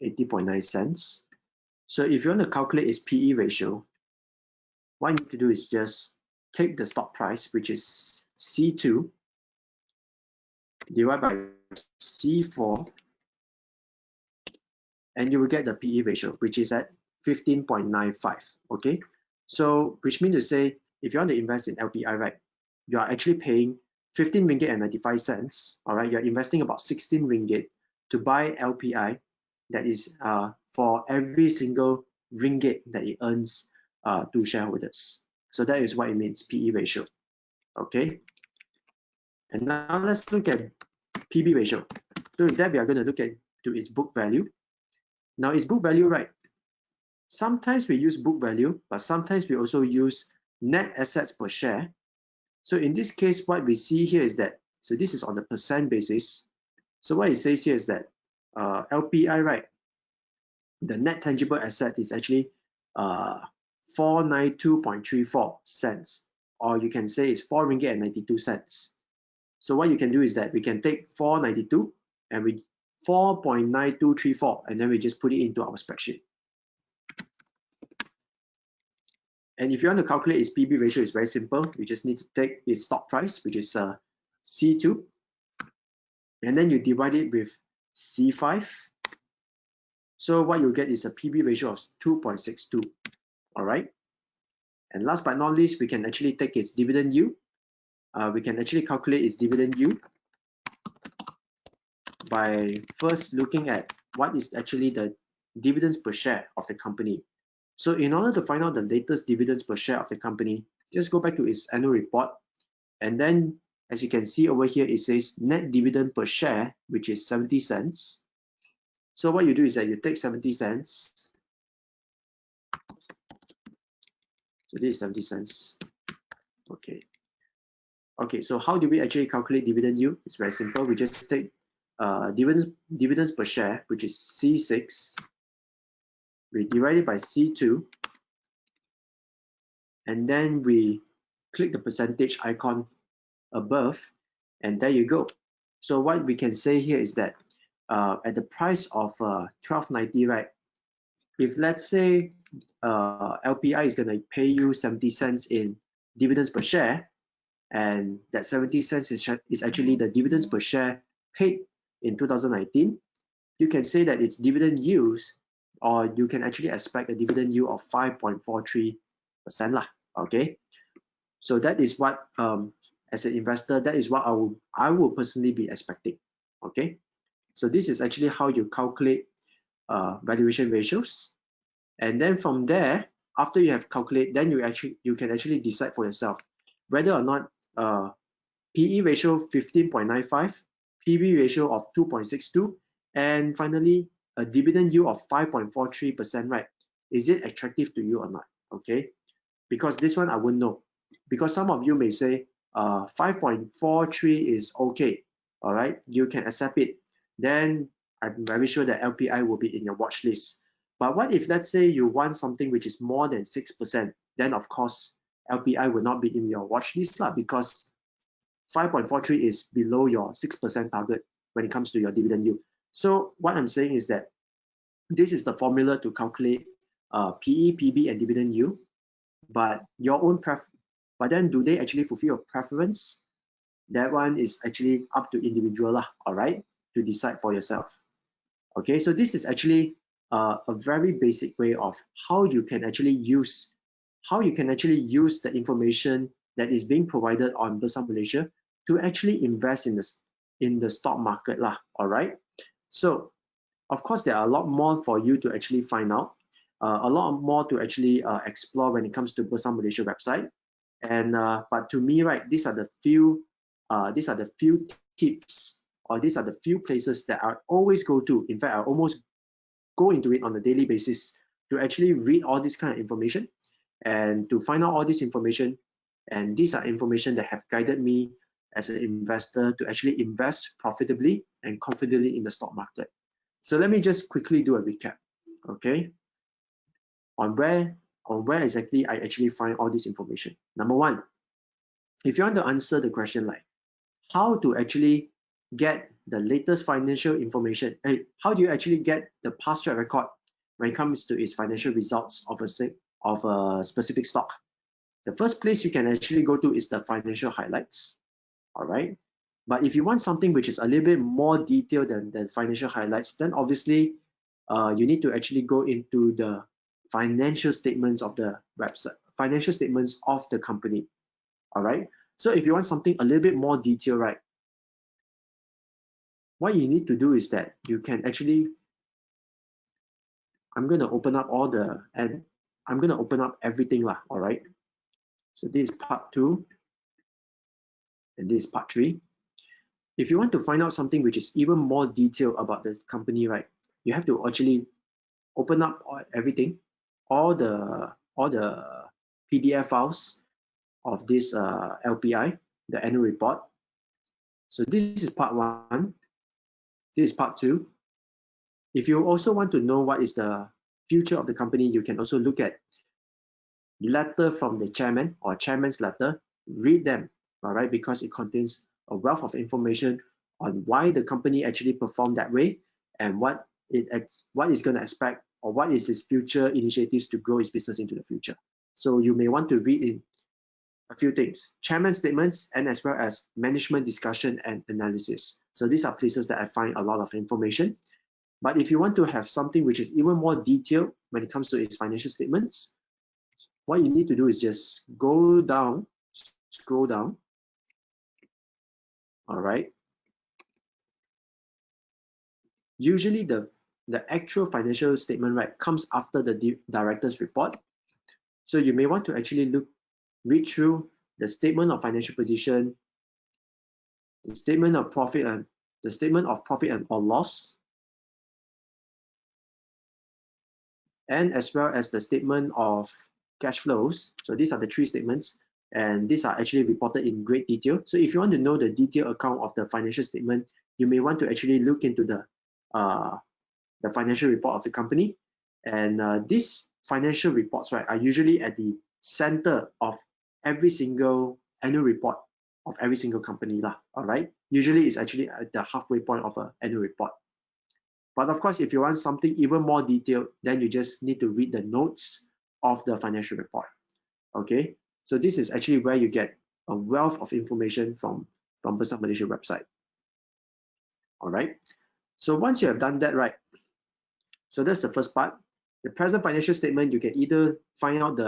80.9 cents. So if you want to calculate its PE ratio, what you need to do is just take the stock price, which is C2, divide by C4, and you will get the PE ratio, which is at 15.95. Okay, so which means to say, if you want to invest in LPI, right, you are actually paying 15 ringgit and 95 cents. All right, you're investing about 16 ringgit to buy LPI. That is for every single ringgit that it earns to shareholders. So that is what it means, PE ratio. Okay, and now let's look at PB ratio. So with that, we are going to look at its book value. Now its book value, right? Sometimes we use book value, but sometimes we also use net assets per share. So in this case, what we see here is that, so this is on the percent basis. So what it says here is that LPI, right, the net tangible asset is actually 492.34 cents, or you can say it's 4 ringgit and 92 cents. So what you can do is that we can take 492 and we 4.9234, and then we just put it into our spreadsheet. And if you want to calculate its PB ratio, it's very simple. You just need to take its stock price, which is C2, and then you divide it with C5. So what you'll get is a PB ratio of 2.62. All right. And last but not least, we can actually take its dividend yield. We can actually calculate its dividend yield by first looking at what is actually the dividends per share of the company. So in order to find out the latest dividends per share of the company, just go back to its annual report. And then as you can see over here, it says net dividend per share, which is 70 cents. So what you do is that you take 70 cents. So this is 70 cents. Okay, so how do we actually calculate dividend yield? It's very simple. We just take dividends per share, which is C6. We divide it by C2. And then we click the percentage icon above, and there you go. So what we can say here is that at the price of 12.90, right? If let's say LPI is going to pay you 70 cents in dividends per share, and that 70 cents is actually the dividends per share paid in 2019, you can say that its dividend yields, or you can actually expect a dividend yield of 5.43%. Okay, so that is what as an investor, that is what I will personally be expecting. Okay, so this is actually how you calculate valuation ratios, and then from there, after you have calculated, then you can actually decide for yourself whether or not PE ratio 15.95, PB ratio of 2.62, and finally a dividend yield of 5.43%, right? Is it attractive to you or not? Okay, because this one I wouldn't know, because some of you may say 5.43 is okay, all right, you can accept it, then I'm very sure that LPI will be in your watch list. But what if let's say you want something which is more than 6%, then of course LPI will not be in your watch list because 5.43 is below your 6% target when it comes to your dividend yield. So what I'm saying is that this is the formula to calculate PE, PB, and dividend yield. But your own but then do they actually fulfill your preference? That one is actually up to individual, all right, to decide for yourself. Okay, so this is actually a very basic way of how you can actually use the information that is being provided on Bursa Malaysia to actually invest in the stock market, all right. So of course there are a lot more for you to actually find out, a lot more to actually explore when it comes to Bursa Malaysia website. And but to me, right, these are the few tips, or these are the few places that I always go to. In fact, I almost go into it on a daily basis to actually read all this kind of information and to find out all this information. And these are information that have guided me as an investor to actually invest profitably and confidently in the stock market. So let me just quickly do a recap, okay, on where exactly I actually find all this information. Number one, if you want to answer the question like how to actually get the latest financial information, how do you actually get the past track record when it comes to its financial results of a specific stock? The first place you can actually go to is the financial highlights, all right? But if you want something which is a little bit more detailed than the financial highlights, then obviously you need to actually go into the financial statements of the website, financial statements of the company, all right? So if you want something a little bit more detailed, right, what you need to do is that you can actually, I'm going to open up everything, all right? So this is part 2, and this is part 3. If you want to find out something which is even more detailed about the company, right, you have to actually open up everything, all the PDF files of this LPI, the annual report. So this is part 1. This is part 2. If you also want to know what is the future of the company, you can also look at letter from the chairman or chairman's letter, read them, all right, because it contains a wealth of information on why the company actually performed that way and what is going to expect or what is its future initiatives to grow its business into the future. So you may want to read in a few things, chairman statements, and as well as management discussion and analysis. So these are places that I find a lot of information. But if you want to have something which is even more detailed when it comes to its financial statements, what you need to do is just go down, scroll down, all right. Usually the actual financial statement, right, comes after the director's report. So you may want to actually read through the statement of financial position, the statement of profit and or loss, and as well as the statement of cash flows. So these are the three statements, and these are actually reported in great detail. So if you want to know the detailed account of the financial statement, you may want to actually look into the financial report of the company. And these financial reports, right, are usually at the center of every single annual report of every single company lah. All right, usually it's actually at the halfway point of an annual report. But of course, if you want something even more detailed, then you just need to read the notes of the financial report. Okay, so this is actually where you get a wealth of information from Bursa Malaysia website. All right, so once you have done that, right, so that's the first part. The present financial statement, you can either find out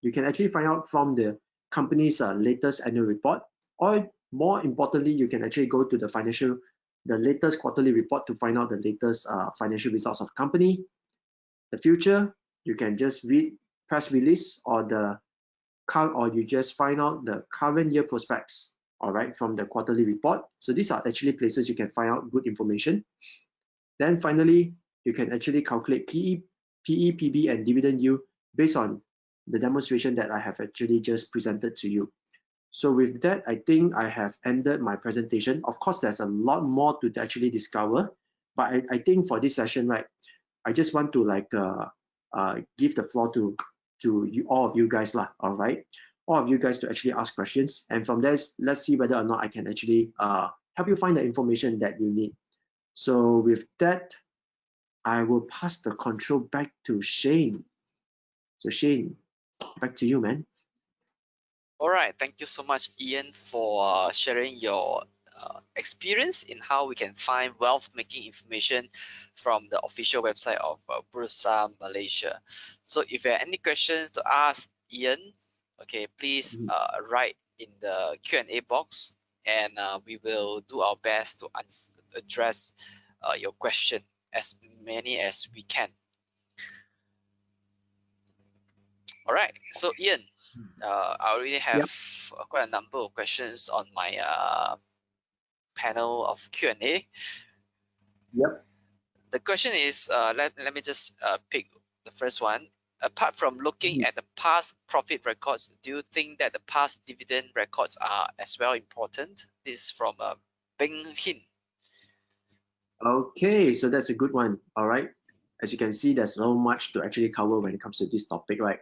you can actually find out from the company's latest annual report, or more importantly, you can actually go to the latest quarterly report to find out the latest financial results of the company. The future, you can just read press release or you just find out the current year prospects, all right, from the quarterly report. So these are actually places you can find out good information. Then finally, you can actually calculate PE, PB, and dividend yield based on the demonstration that I have actually just presented to you. So with that, I think I have ended my presentation. Of course, there's a lot more to actually discover, but I think for this session, right, I just want to give the floor to all of you guys lah. All right, all of you guys to actually ask questions, and from there, let's see whether or not I can actually help you find the information that you need. So with that, I will pass the control back to Shane. So Shane, back to you, man. All right, thank you so much, Ian, for sharing your experience in how we can find wealth making information from the official website of Bursa Malaysia. So if you have any questions to ask Ian, okay, please write in the Q&A box, and we will do our best to address your question, as many as we can. All right, so Ian, I already have quite a number of questions on my panel of Q&A. Yep. The question is, let me just pick the first one. Apart from looking at the past profit records, do you think that the past dividend records are as well important? This is from Beng Hin. Okay, so that's a good one. All right. As you can see, there's so much to actually cover when it comes to this topic, right?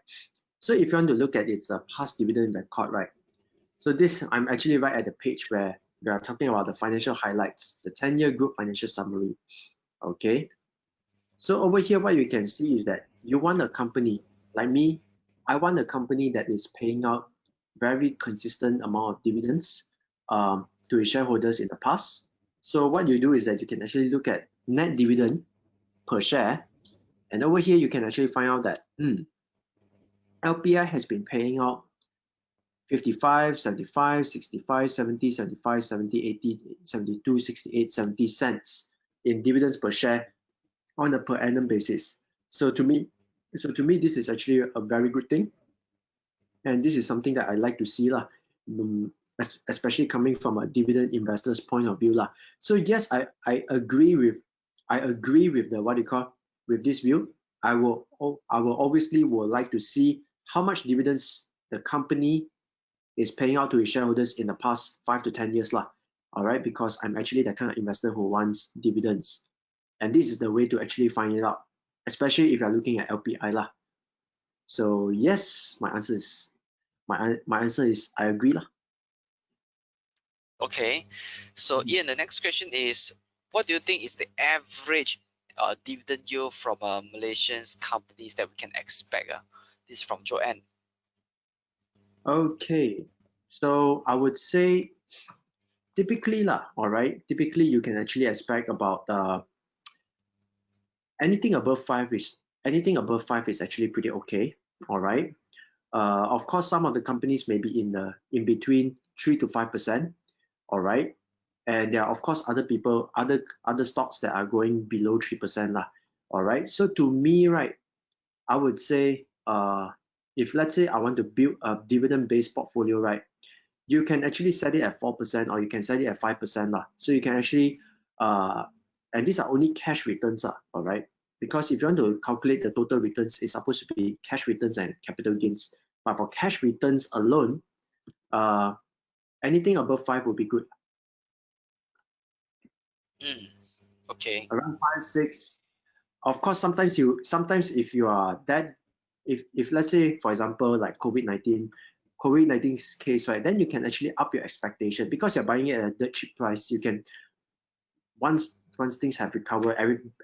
So if you want to look at its past dividend record, right? So I'm actually right at the page where we are talking about the financial highlights, the 10-year group financial summary. Okay. So over here, what you can see is that you want a company like me. I want a company that is paying out very consistent amount of dividends to its shareholders in the past. So what you do is that you can actually look at net dividend per share, and over here you can actually find out that LPI has been paying out 55, 75, 65, 70, 75, 70, 80, 72, 68, 70 cents in dividends per share on a per annum basis. So to me, this is actually a very good thing, and this is something that I like to see lah, especially coming from a dividend investor's point of view lah. So yes, I agree with with this view. I will obviously like to see how much dividends the company is paying out to its shareholders in the past 5 to 10 years lah. All right, because I'm actually the kind of investor who wants dividends, and this is the way to actually find it out, especially if you're looking at LPI lah. So yes, my answer is I agree lah. Okay, so Ian, the next question is, what do you think is the average dividend yield from Malaysian companies that we can expect? This is from Joanne. Okay, so I would say typically lah, all right, typically you can actually expect about anything above 5 is actually pretty okay, all right. Of course, some of the companies may be in between 3 to 5%, all right. And there are of course other stocks that are going below 3% lah, all right. So to me, right, I would say if let's say I want to build a dividend-based portfolio, right, you can actually set it at 4% or you can set it at 5% lah. So you can actually and these are only cash returns all right. Because if you want to calculate the total returns, it's supposed to be cash returns and capital gains. But for cash returns alone, anything above 5 will be good. Okay. Around 5, 6. Of course, sometimes if you are that, if let's say for example like COVID-19's case, right, then you can actually up your expectation because you're buying it at a dirt cheap price. You can once things have recovered,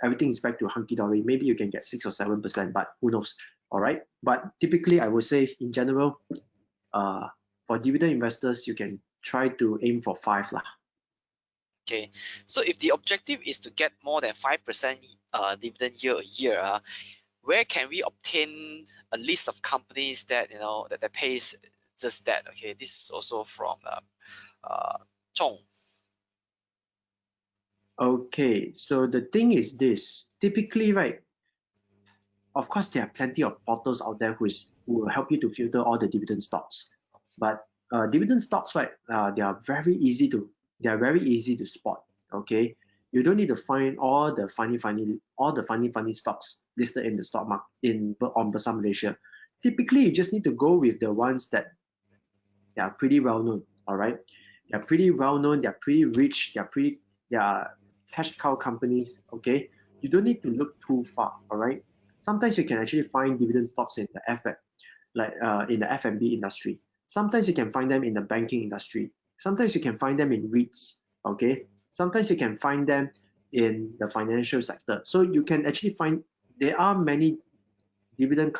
everything is back to hunky-dory, maybe you can get 6 or 7%, but who knows, all right. But typically I would say in general, for dividend investors, you can try to aim for 5 lah. Okay, so if the objective is to get more than 5% dividend yield a year, where can we obtain a list of companies that that pays just that? Okay, this is also from Chong. Okay, so the thing is this, typically, right, of course there are plenty of portals out there who will help you to filter all the dividend stocks, but dividend stocks, right, they are very easy to spot. Okay, you don't need to find all the funny stocks listed in the stock market on Bursa Malaysia. Typically you just need to go with the ones that they are pretty well known, all right. They're pretty well known, they're pretty rich, they are cash cow companies. Okay, you don't need to look too far, all right. Sometimes you can actually find dividend stocks in the in the F&B industry. Sometimes you can find them in the banking industry. Sometimes you can find them in REITs. Okay, sometimes you can find them in the financial sector. So you can actually find there are many dividend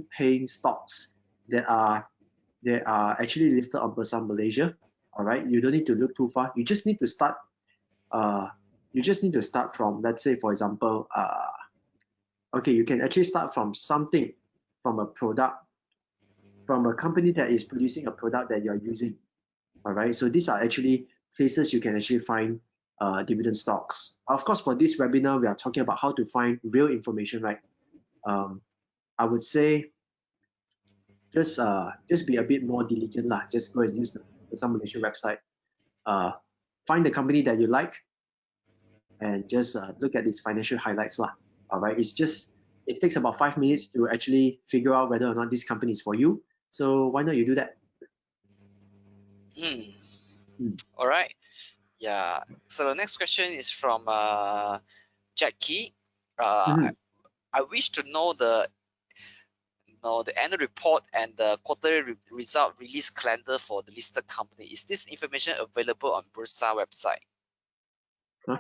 paying stocks that are actually listed on Bursa Malaysia. All right, you don't need to look too far. You just need to start. From, let's say, for example, okay, you can actually start from something, from a product, from a company that is producing a product that you're using. All right, so these are actually places you can actually find dividend stocks. Of course, for this webinar, we are talking about how to find real information, right? I would say just be a bit more diligent lah. Just go and use the Bursa Malaysia website. Find the company that you like, and just look at its financial highlights lah. All right, it takes about 5 minutes to actually figure out whether or not this company is for you. So why not you do that? All right. Yeah. So the next question is from Jackie. I wish to know the annual report and the quarterly result release calendar for the listed company. Is this information available on Bursa website? Huh?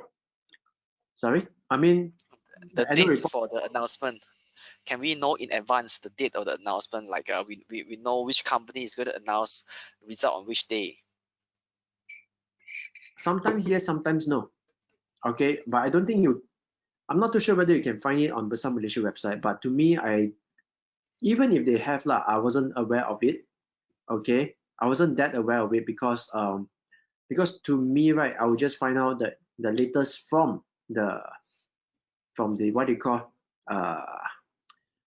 Sorry, I mean the dates for the announcement. Can we know in advance the date of the announcement? Like we know which company is going to announce result on which day. Sometimes yes, sometimes no. Okay, but I don't think I'm not too sure whether you can find it on Bursa Malaysia website, but to me, even if they have lah, I wasn't aware of it. Okay, I wasn't that aware of it because to me, right, I would just find out the latest from the what do you call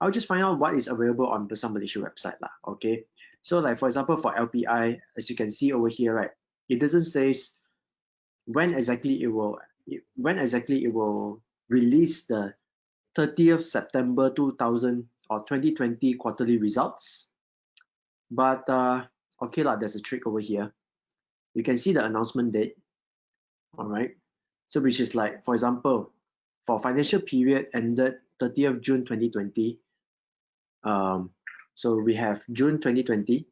I'll just find out what is available on Bursa Malaysia website lah. Okay, so like for example for LPI, as you can see over here, right, it doesn't say when exactly it will release the 30th September 2020 quarterly results. But okay lah, there's a trick over here. You can see the announcement date. All right, so which is like, for example, for financial period ended 30th June 2020, So we have June 2020,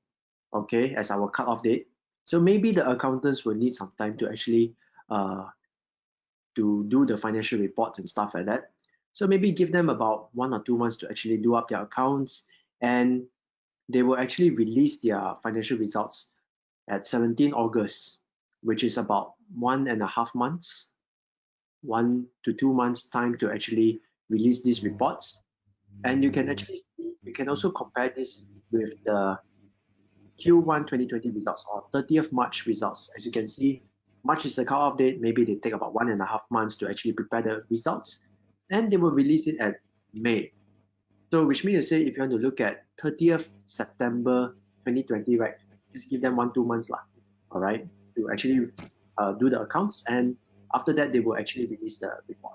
okay, as our cutoff date. So maybe the accountants will need some time to actually to do the financial reports and stuff like that. So maybe give them about 1 or 2 months to actually do up their accounts, and they will actually release their financial results at 17 August, which is about 1.5 months, 1 to 2 months time to actually release these reports. And you can actually see, you can also compare this with the Q1 2020 results or 30th March results. As you can see, March is the cutoff date. Maybe they take about 1.5 months to actually prepare the results, and they will release it at May. So which means to say, if you want to look at 30th September 2020, right, just give them 1-2 months lah, all right, to actually do the accounts, and after that they will actually release the report.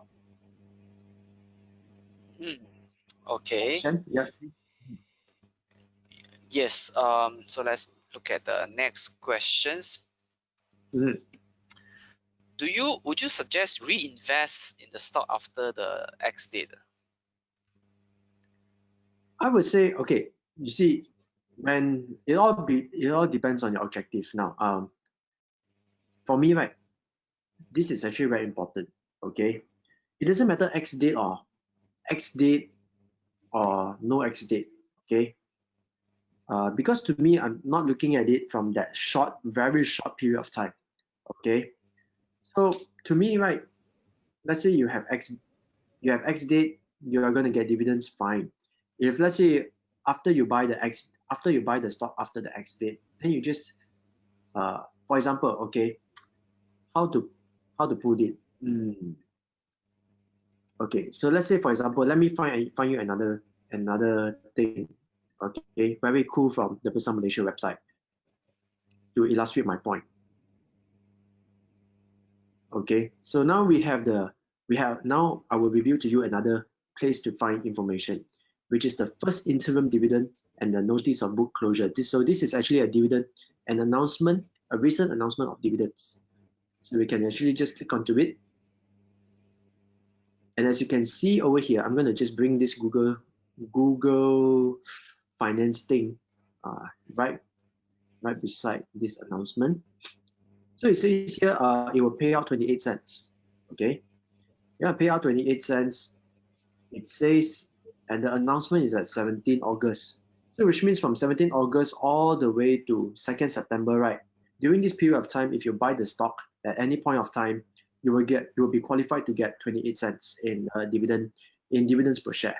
Okay. Yeah. Yes. So let's look at the next questions. Would you suggest reinvest in the stock after the X date? I would say, okay, you see, when it all depends on your objective now. For me, right, this is actually very important. Okay, it doesn't matter X date or no X date. Okay, because to me, I'm not looking at it from that very short period of time. Okay, so to me, right, let's say you have X date, you are going to get dividends, fine. If let's say after you buy the stock after the X date, then you just for example, okay, how to put it. Okay, so let's say for example, let me find you another thing, okay, very cool from the Bursa Malaysia website to illustrate my point. Okay, so now now I will review to you another place to find information, which is the first interim dividend and the notice of book closure. So this is actually a dividend, a recent announcement of dividends. So we can actually just click onto it. And as you can see over here, I'm going to just bring this Google Finance thing right beside this announcement. So it says here it will pay out 28 cents. Okay, yeah, pay out 28 cents. It says, and the announcement is at 17 August. So which means from 17 August all the way to 2nd September, right? During this period of time, if you buy the stock at any point of time, you will be qualified to get 28 cents in dividends per share.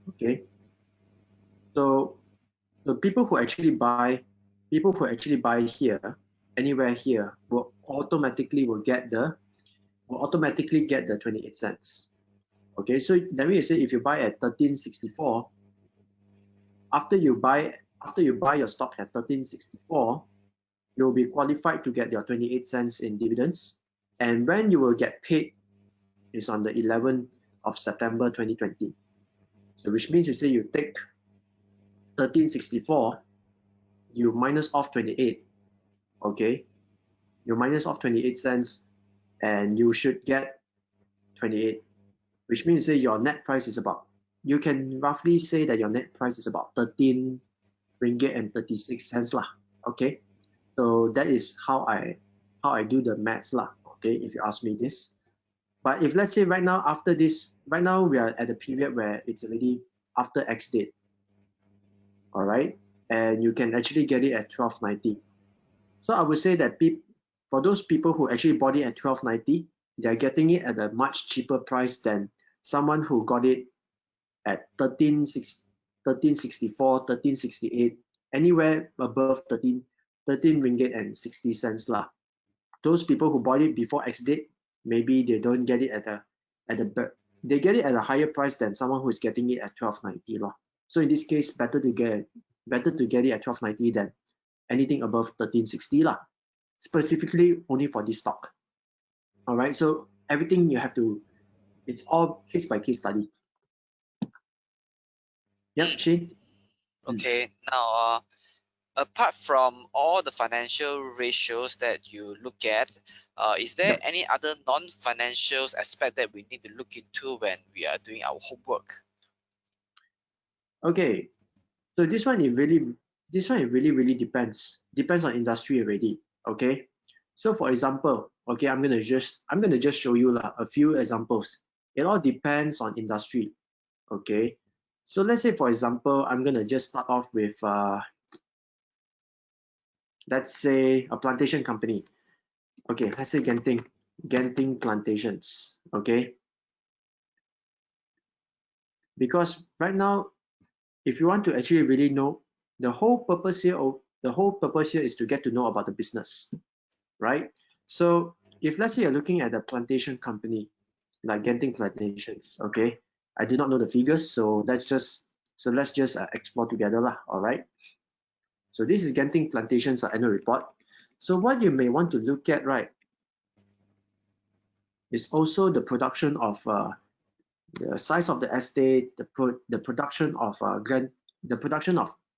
Okay. So the people who actually buy here, anywhere here, will automatically get the 28 cents. Okay, so let me say if you buy at 13.64, after you buy your stock at 13.64, you'll be qualified to get your 28 cents in dividends. And when you will get paid is on the 11th of September 2020. So which means you say you take 13.64, you minus off 28, okay? You minus off 28 cents and you should get 28, which means say your net price is about, you can roughly say that your net price is about 13 ringgit and 36 cents lah. Okay, so that is how I do the maths lah. Okay, if you ask me this. But if let's say right now after this, right now we are at the period where it's already after X date. All right, and you can actually get it at 12.90. So I would say that for those people who actually bought it at 12.90, they're getting it at a much cheaper price than someone who got it at 13.64, 13.68, anywhere above 13 ringgit and 60 cents lah. Those people who bought it before X date, maybe they don't get it they get it at a higher price than someone who is getting it at 12.90 lah. So in this case, better to get it at 12.90 than anything above 13.60 lah. Specifically only for this stock. All right, so everything it's all case by case study. Yep, Shane. Okay, now apart from all the financial ratios that you look at, is there any other non-financial aspect that we need to look into when we are doing our homework? Okay, so this one it really depends on industry already. Okay, so for example, okay, I'm gonna just show you a few examples. It all depends on industry. Okay, so let's say for example, I'm gonna just start off with let's say a plantation company. Okay, let's say Genting Plantations. Okay, because right now, if you want to actually really know, the whole purpose here is to get to know about the business, right? So if let's say you're looking at a plantation company like Genting Plantations, okay, I do not know the figures, so let's just explore together lah. All right, so this is Genting Plantations annual report. So what you may want to look at, right, is also the production of the size of the estate, the production of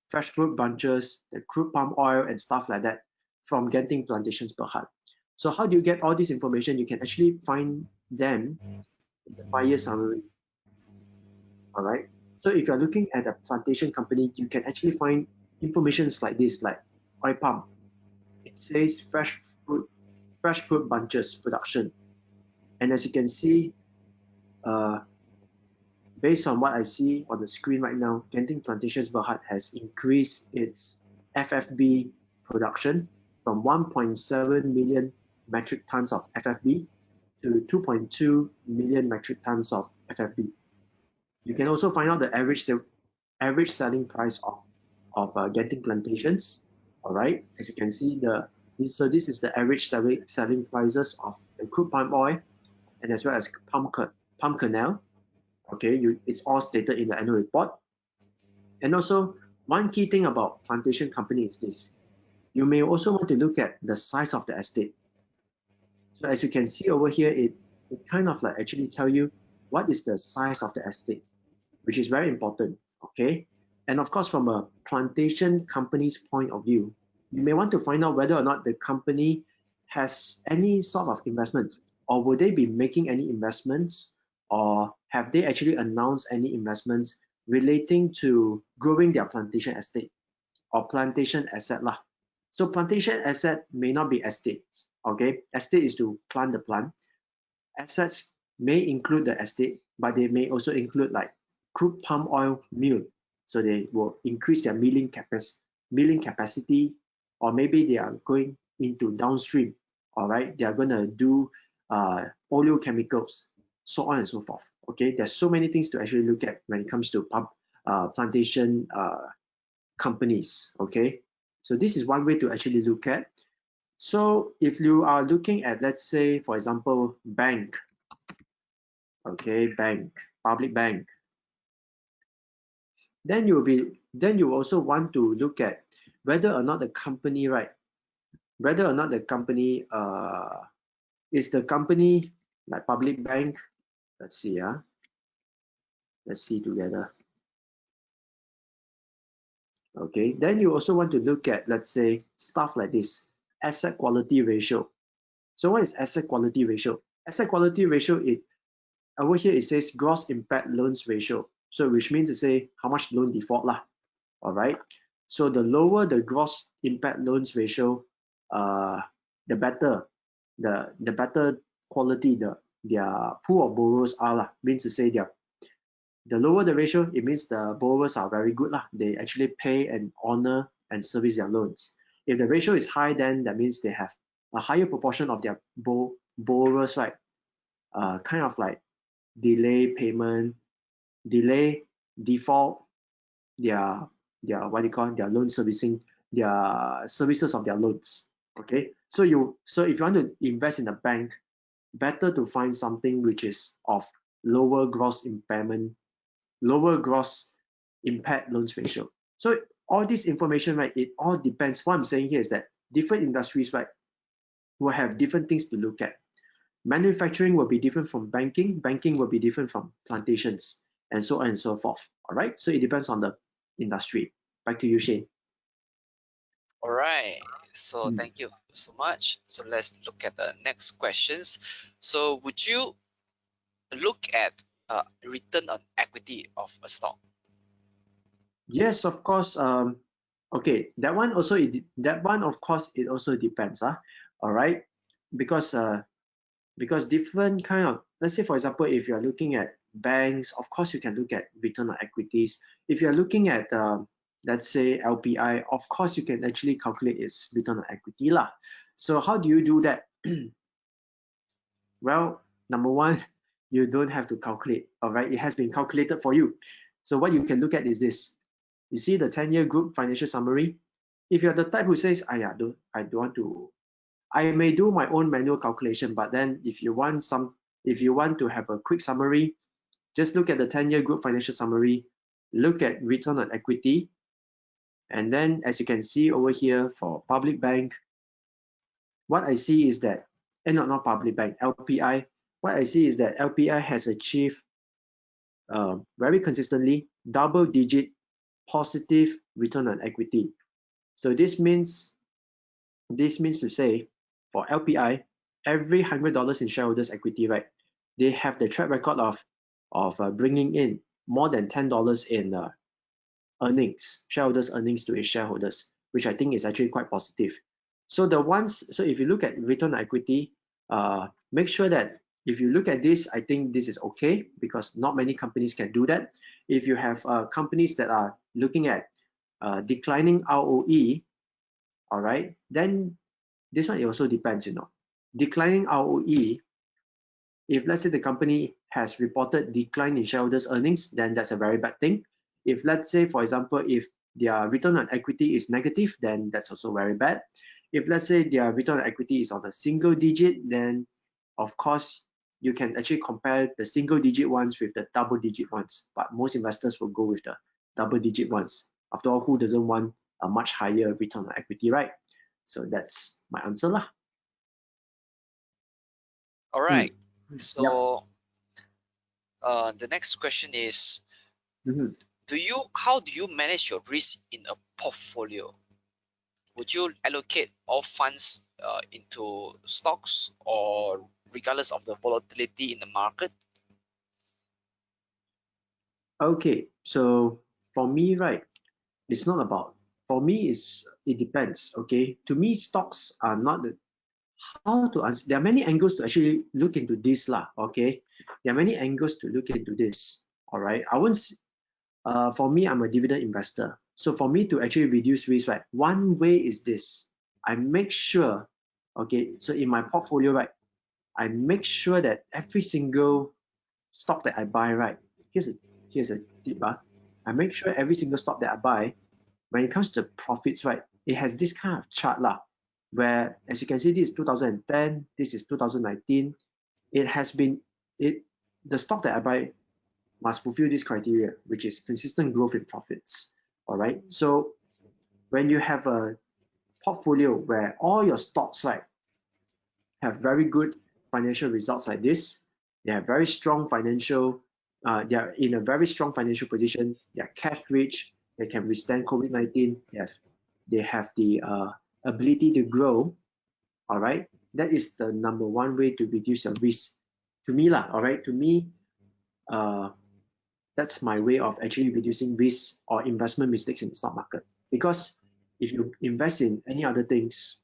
fresh fruit bunches, the crude palm oil and stuff like that from Genting Plantations Bihar. So how do you get all this information? You can actually find them in the buyer summary. All right. So if you're looking at a plantation company, you can actually find information like this, like oil palm. It says fresh fruit bunches production, and as you can see, based on what I see on the screen right now, Genting Plantations Berhad has increased its FFB production from 1.7 million metric tons of FFB to 2.2 million metric tons of FFB. You can also find out the average selling price of Genting Plantations. All right, as you can see, this is the average selling prices of the crude palm oil and as well as palm kernel. Okay, it's all stated in the annual report. And also, one key thing about plantation company is this. You may also want to look at the size of the estate. So as you can see over here, it kind of like actually tell you what is the size of the estate, which is very important, okay? And of course, from a plantation company's point of view, you may want to find out whether or not the company has any sort of investment, or will they be making any investments, or have they actually announced any investments relating to growing their plantation estate or plantation asset lah. So plantation asset may not be estates, okay? Estate is to plant the plant. Assets may include the estate, but they may also include like crude palm oil mill. So they will increase their milling capacity, or maybe they are going into downstream. All right, they are going to do oleochemicals, so on and so forth. Okay, there's so many things to actually look at when it comes to plantation companies. Okay, so this is one way to actually look at. So if you are looking at, let's say, for example, bank, okay, public bank, then you also want to look at whether or not the company, right, whether or not the company is the company like public bank. Let's see, let's see together. Okay, then you also want to look at, let's say, stuff like this, asset quality ratio. So what is asset quality ratio? Asset quality ratio, over here it says gross impaired loans ratio. So which means to say how much loan default lah. All right. So the lower the gross impaired loans ratio, the better the better quality their pool of borrowers are lah. Means to say the lower the ratio, it means the borrowers are very good lah. They actually pay and honor and service their loans. If the ratio is high, then that means they have a higher proportion of their borrowers, right? Kind of like delay payment, default, their what do you call it, their loan servicing, their services of their loans. Okay, so if you want to invest in a bank, better to find something which is of lower gross impaired loans ratio. So all this information, right, it all depends. What I'm saying here is that different industries, right, will have different things to look at. Manufacturing will be different from banking will be different from plantations, and so on and so forth. All right, so it depends on the industry. Back to you, Shane. All right, so thank you so much. So let's look at the next questions. So would you look at return on equity of a stock? Yes, of course. Okay, that one also of course it also depends. All right, because different kind of, let's say for example, if you are looking at banks, of course you can look at return on equities. If you are looking at let's say LPI, of course you can actually calculate its return on equity lah. So how do you do that? Well, number one, you don't have to calculate. All right, it has been calculated for you. So what you can look at is this. You see the 10-year group financial summary. If you're the type who says, I don't want to, I may do my own manual calculation, but then if you want to have a quick summary, just look at the 10-year group financial summary, look at return on equity, and then as you can see over here for public bank, what I see is that, and not public bank, LPI, what I see is that LPI has achieved very consistently double-digit positive return on equity. So this means to say for LPI, every $100 in shareholders' equity, right, they have the track record of bringing in more than $10 in earnings, shareholders' earnings to its shareholders, which I think is actually quite positive. So if you look at return on equity, make sure that if you look at this, I think this is okay because not many companies can do that. If you have companies that are looking at declining ROE, all right, then this one, it also depends, declining ROE, if let's say the company has reported decline in shareholders earnings, then that's a very bad thing. If let's say, for example, if their return on equity is negative, then that's also very bad. If let's say their return on equity is on a single digit, then of course you can actually compare the single digit ones with the double digit ones, but most investors will go with the double digit ones. After all, who doesn't want a much higher return on equity, right? So that's my answer lah. All right. Yep. So the next question is, how do you manage your risk in a portfolio? Would you allocate all funds into stocks or regardless of the volatility in the market? Okay, so for me, right, it's not about, for me, it depends. Okay, to me, stocks are not the, how to answer. There are many angles to actually look into this lah. Okay, there are many angles to look into this. All right, I won't. For me, I'm a dividend investor. So for me to actually reduce risk, right, one way is this. I make sure, okay, so in my portfolio, right, I make sure that every single stock that I buy, right, here's a tip. I make sure every single stock that I buy, when it comes to profits, right, it has this kind of chart lah, where as you can see, this is 2010, this is 2019. It has been, the stock that I buy must fulfill this criteria, which is consistent growth in profits. All right. So when you have a portfolio where all your stocks, right, have very good financial results like this, they have very strong financial, they are in a very strong financial position, they are cash rich, they can withstand COVID-19, they have the ability to grow. All right, that is the number one way to reduce your risk. To me lah, all right, to me, that's my way of actually reducing risk or investment mistakes in the stock market. Because if you invest in any other things,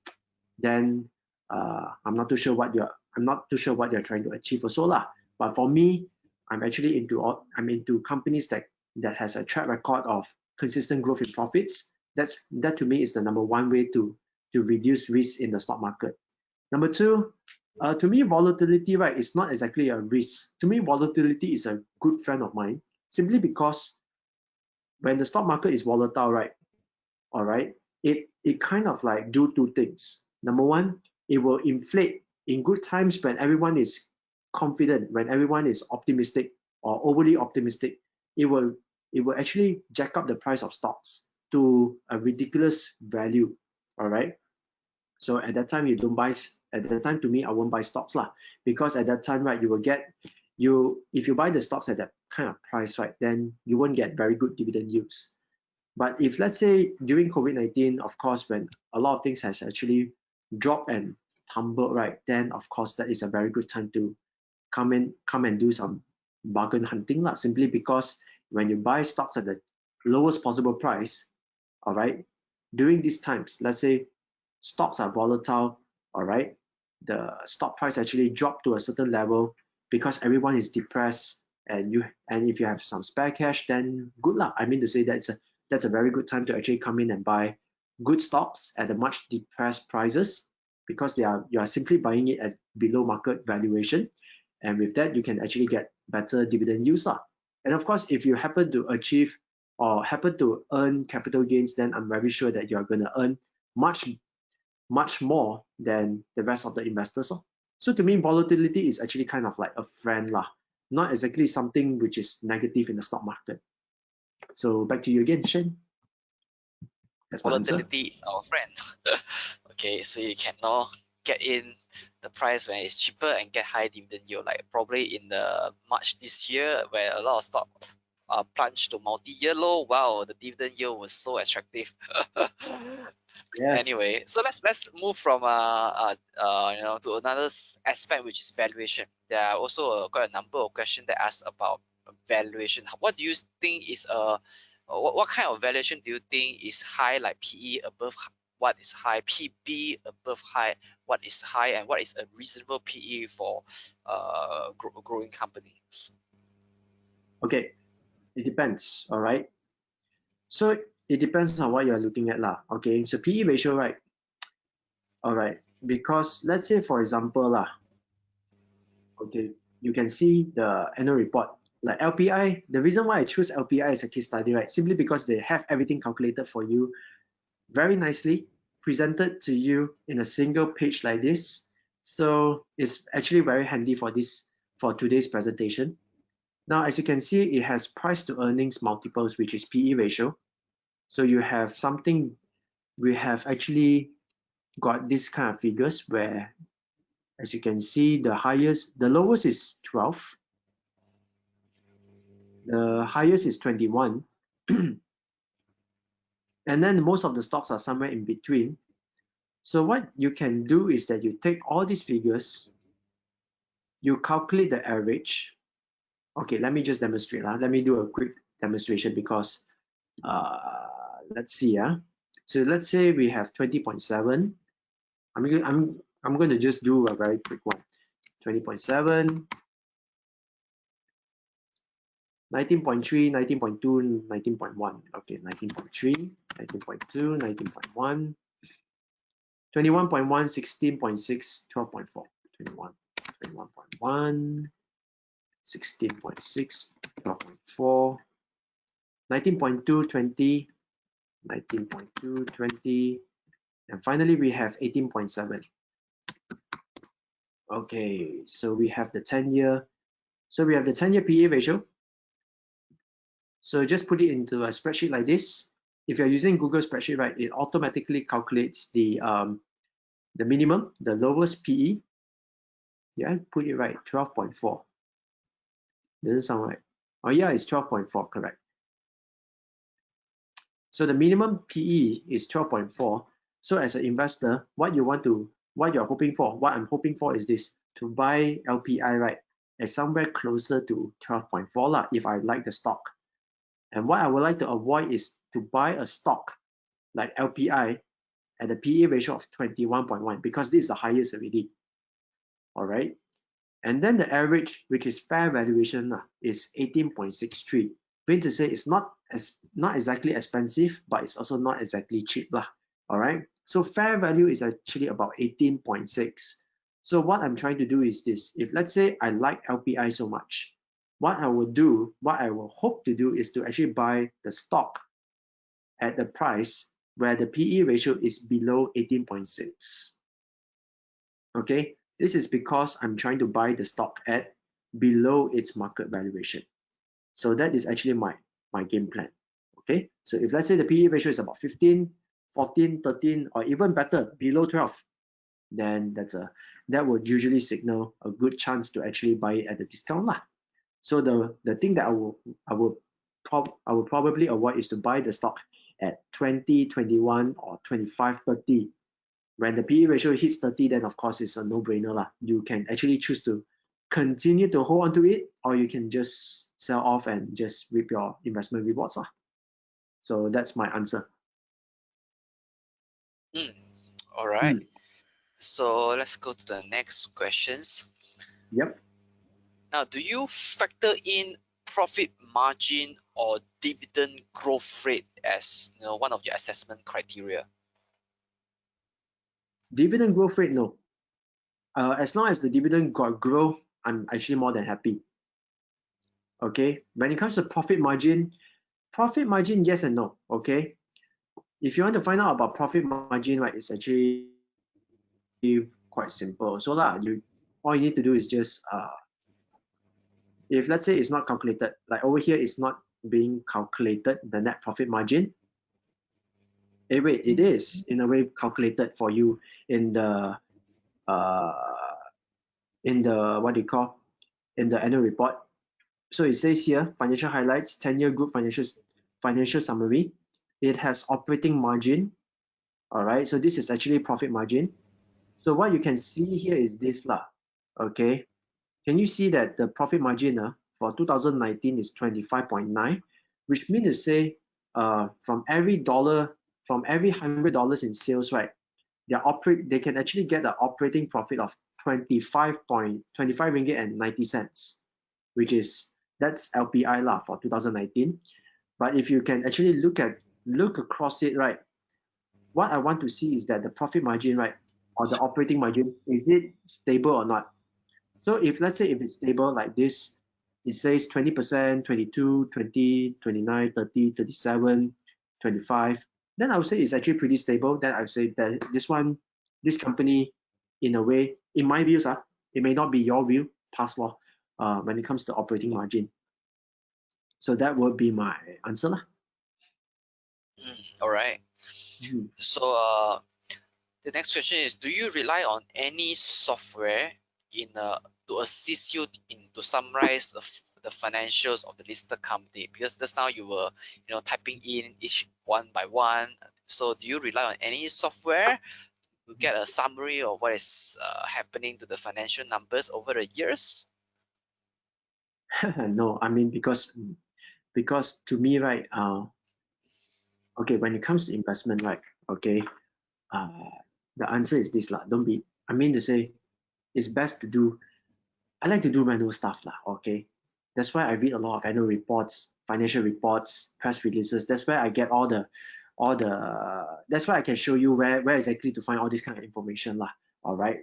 then I'm not too sure what you're trying to achieve also lah. But for me, I'm into companies that has a track record of consistent growth in profits. That to me is the number one way to reduce risk in the stock market. Number two, to me, volatility, right, is not exactly a risk. To me, volatility is a good friend of mine, simply because when the stock market is volatile, right, all right, it kind of like do two things. Number one, it will inflate in good times when everyone is confident, when everyone is optimistic or overly optimistic. It will actually jack up the price of stocks to a ridiculous value. All right. So at that time, you don't buy. At that time, to me, I won't buy stocks lah, because at that time, right, you will get if you buy the stocks at that kind of price, right, then you won't get very good dividend yields. But if let's say during COVID-19, of course, when a lot of things has actually dropped and tumbled, right, then of course that is a very good time to come and do some bargain hunting lah. Simply because when you buy stocks at the lowest possible price, all right, during these times, let's say stocks are volatile, all right, the stock price actually dropped to a certain level because everyone is depressed, and if you have some spare cash, then good luck. I mean to say that's a very good time to actually come in and buy good stocks at a much depressed prices, because you are simply buying it at below market valuation, and with that you can actually get better dividend yields lah. And of course, if you happen to achieve or happen to earn capital gains, then I'm very sure that you are going to earn much more than the rest of the investors. So to me, volatility is actually kind of like a friend lah, not exactly something which is negative in the stock market. So back to you again, Shane. That's my answer. Volatility is our friend. Okay, so you can now get in the price when it's cheaper and get high dividend yield, like probably in the March this year, where a lot of stock plunged to multi-year low. Wow, the dividend yield was so attractive. Yes. Anyway, so let's move from to another aspect, which is valuation. There are also quite a number of questions that ask about valuation. What do you think is what kind of valuation do you think is high, like PE above what is high, PB above high, what is high, and what is a reasonable PE for growing companies? Okay, it depends, all right? So it depends on what you're looking at lah. Okay, so PE ratio, right? All right, because let's say for example lah, okay, you can see the annual report, like LPI. The reason why I choose LPI as a case study, right, simply because they have everything calculated for you very nicely, presented to you in a single page like this. So it's actually very handy for today's presentation. Now, as you can see, it has price to earnings multiples, which is PE ratio. So you have something, we have actually got this kind of figures where, as you can see, the lowest is 12, the highest is 21, and then most of the stocks are somewhere in between. So what you can do is that you take all these figures, you calculate the average. Okay, let me just demonstrate. Let me do a quick demonstration because let's see. So let's say we have 20.7. I'm going to just do a very quick one. 20.7, 19.3, 19.2, 19.1. Okay, 19.3, 19.2, 19.1, 21.1, 16.6, 12.4, 21, 21.1, 16.6, 12.4, 19.2, 20, 19.2, 20, and finally we have 18.7. Okay, so we have the 10-year. So we have the 10-year PE ratio. So just put it into a spreadsheet like this. If you're using Google spreadsheet, right, it automatically calculates the minimum, the lowest PE. Yeah, put it right, 12.4. Doesn't sound right. Oh yeah, it's 12.4, correct. So the minimum PE is 12.4. So as an investor, what you're hoping for, what I'm hoping for is this, to buy LPI, right, at somewhere closer to 12.4 lah, if I like the stock. And what I would like to avoid is to buy a stock like LPI at a PE ratio of 21.1, because this is the highest already. All right. And then the average, which is fair valuation, is 18.63. Means to say it's not exactly expensive, but it's also not exactly cheap lah. All right. So fair value is actually about 18.6. So what I'm trying to do is this: if let's say I like LPI so much, what I will hope to do is to actually buy the stock at the price where the PE ratio is below 18.6. Okay, this is because I'm trying to buy the stock at below its market valuation. So that is actually my game plan. Okay, so if let's say the PE ratio is about 15, 14, 13, or even better, below 12, then that would usually signal a good chance to actually buy it at a discount lah. So the thing that I will probably avoid is to buy the stock at 20, 21, or 25, 30. When the PE ratio hits 30, then of course it's a no-brainer lah. You can actually choose to continue to hold on to it, or you can just sell off and just reap your investment rewards lah. So that's my answer. All right. So let's go to the next questions. Yep. Now, do you factor in profit margin or dividend growth rate as one of your assessment criteria? Dividend growth rate, no. As long as the dividend grow, I'm actually more than happy. Okay. When it comes to profit margin, yes and no. Okay. If you want to find out about profit margin, right, it's actually quite simple. So all you need to do is just if let's say it's not calculated, like over here it's not being calculated, the net profit margin. Wait, it is in a way calculated for you in the what do you call, in the annual report. So it says here, financial highlights, 10-year group financial summary. It has operating margin. All right, so this is actually profit margin. So what you can see here is this lah. Okay, can you see that the profit margin for 2019 is 25.9, which means to say from every $100 in sales, right, they can actually get an operating profit of 25 ringgit and 90 cents, which is, that's LPI lah for 2019. But if you can actually look across it, right, what I want to see is that the profit margin, right, or the operating margin, is it stable or not? So if let's say if it's stable like this, it says 20%, 22, 20, 29, 30, 37, 25, then I would say it's actually pretty stable. Then I would say that this company, in a way, in my views, it may not be your view, past law, when it comes to operating margin. So that would be my answer lah. All right. So the next question is, do you rely on any software to assist you to summarize the financials of the listed company? Because just now you were typing in each one by one. So do you rely on any software to get a summary of what is happening to the financial numbers over the years? No, I mean, because to me, right, okay, when it comes to investment, right, okay, the answer is this lah. I mean to say, it's best to do, I like to do manual stuff lah, okay. That's why I read a lot of annual reports, financial reports, press releases. That's where I get that's why I can show you where exactly to find all this kind of information lah. All right,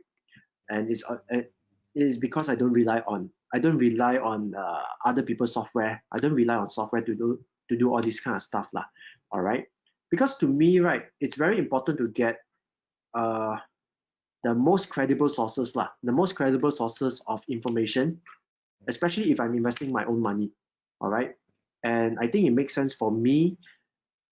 and it is because I don't rely on other people's software. I don't rely on software to do all this kind of stuff lah. All right, because to me, right, it's very important to get the most credible sources lah, the most credible sources of information, especially if I'm investing my own money. All right, and I think it makes sense for me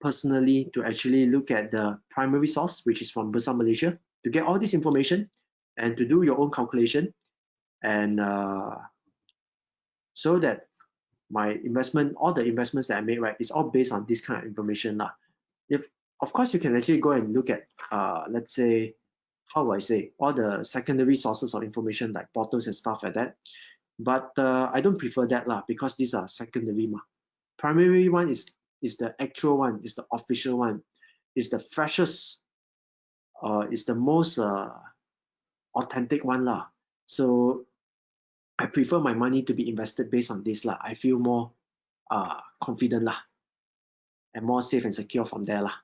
personally to actually look at the primary source, which is from Bursa Malaysia, to get all this information and to do your own calculation, and so that all the investments that I made, right, is all based on this kind of information lah. Of course, you can actually go and look at let's say, how do I say, all the secondary sources of information like portals and stuff like that. But I don't prefer that lah, because these are secondary ma. Primary one is the actual one, is the official one, is the freshest, is the most authentic one lah. So I prefer my money to be invested based on this lah. I feel more confident lah, and more safe and secure from there lah.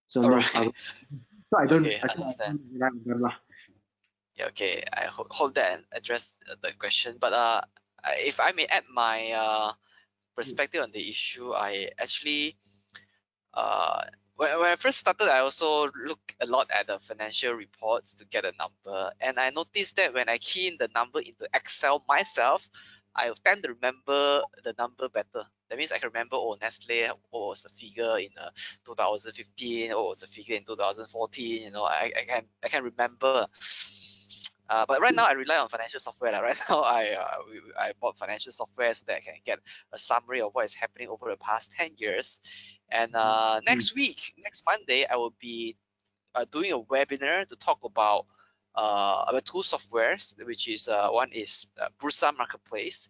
So no, I don't rely on them lah. Yeah, okay, I hope that addressed the question. But if I may add my perspective on the issue, I actually when I first started, I also look a lot at the financial reports to get a number, and I noticed that when I key in the number into Excel myself, I tend to remember the number better. That means I can remember, oh, Nestle, what was the figure in 2015, what was the figure in 2014. I can remember. But right now I rely on financial software. Right now I bought financial software so that I can get a summary of what is happening over the past 10 years. And next Monday, I will be doing a webinar to talk about two softwares, which is one is Bursa Marketplace,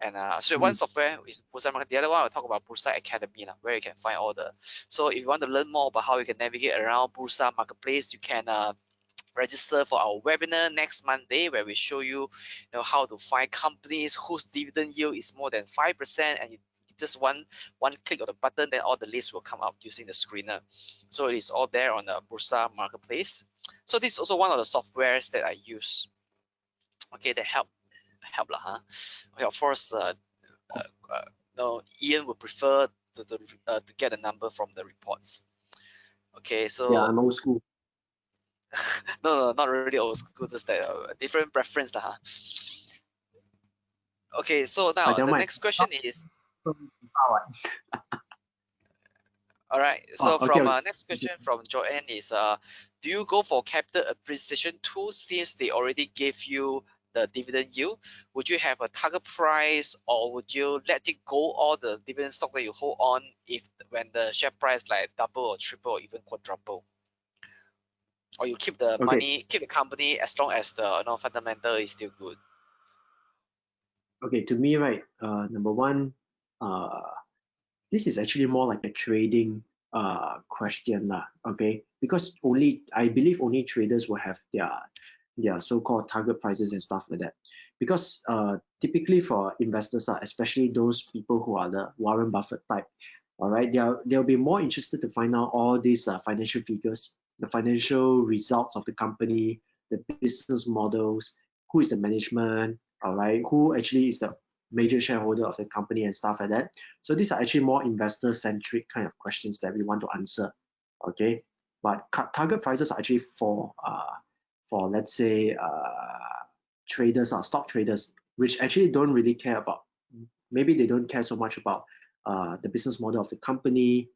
And so one software is Bursar Market. The other one I'll talk about Bursar Academy, where you can find all the. So if you want to learn more about how you can navigate around Bursar Marketplace, you can register for our webinar next Monday, where we show you, how to find companies whose dividend yield is more than 5%, and you just one click of the button, then all the lists will come out using the screener. So it is all there on the Bursar Marketplace. So this is also one of the softwares that I use. Okay, that help lah, huh? Okay, of course, no, Ian would prefer to get a number from the reports. Okay, so yeah, I'm old school. no, not really old school, just that different preference lah, huh? Okay, so now the next question is. All right. So from next question from Joanne is, do you go for capital appreciation tools since they already gave you the dividend yield? Would you have a target price, or would you let it go all the dividend stock that you hold on when the share price like double or triple or even quadruple? Or you keep the money, keep the company as long as the fundamental is still good? Okay, to me, right, number one, this is actually more like a trading question lah, okay? Because I believe only traders will have their so-called target prices and stuff like that. Because typically for investors, especially those people who are the Warren Buffett type, all right, they'll be more interested to find out all these financial figures, the financial results of the company, the business models, who is the management, all right, who actually is the major shareholder of the company and stuff like that. So these are actually more investor-centric kind of questions that we want to answer, okay? But target prices are actually for let's say traders or stock traders, which actually don't really care about. Maybe they don't care so much about the business model of the company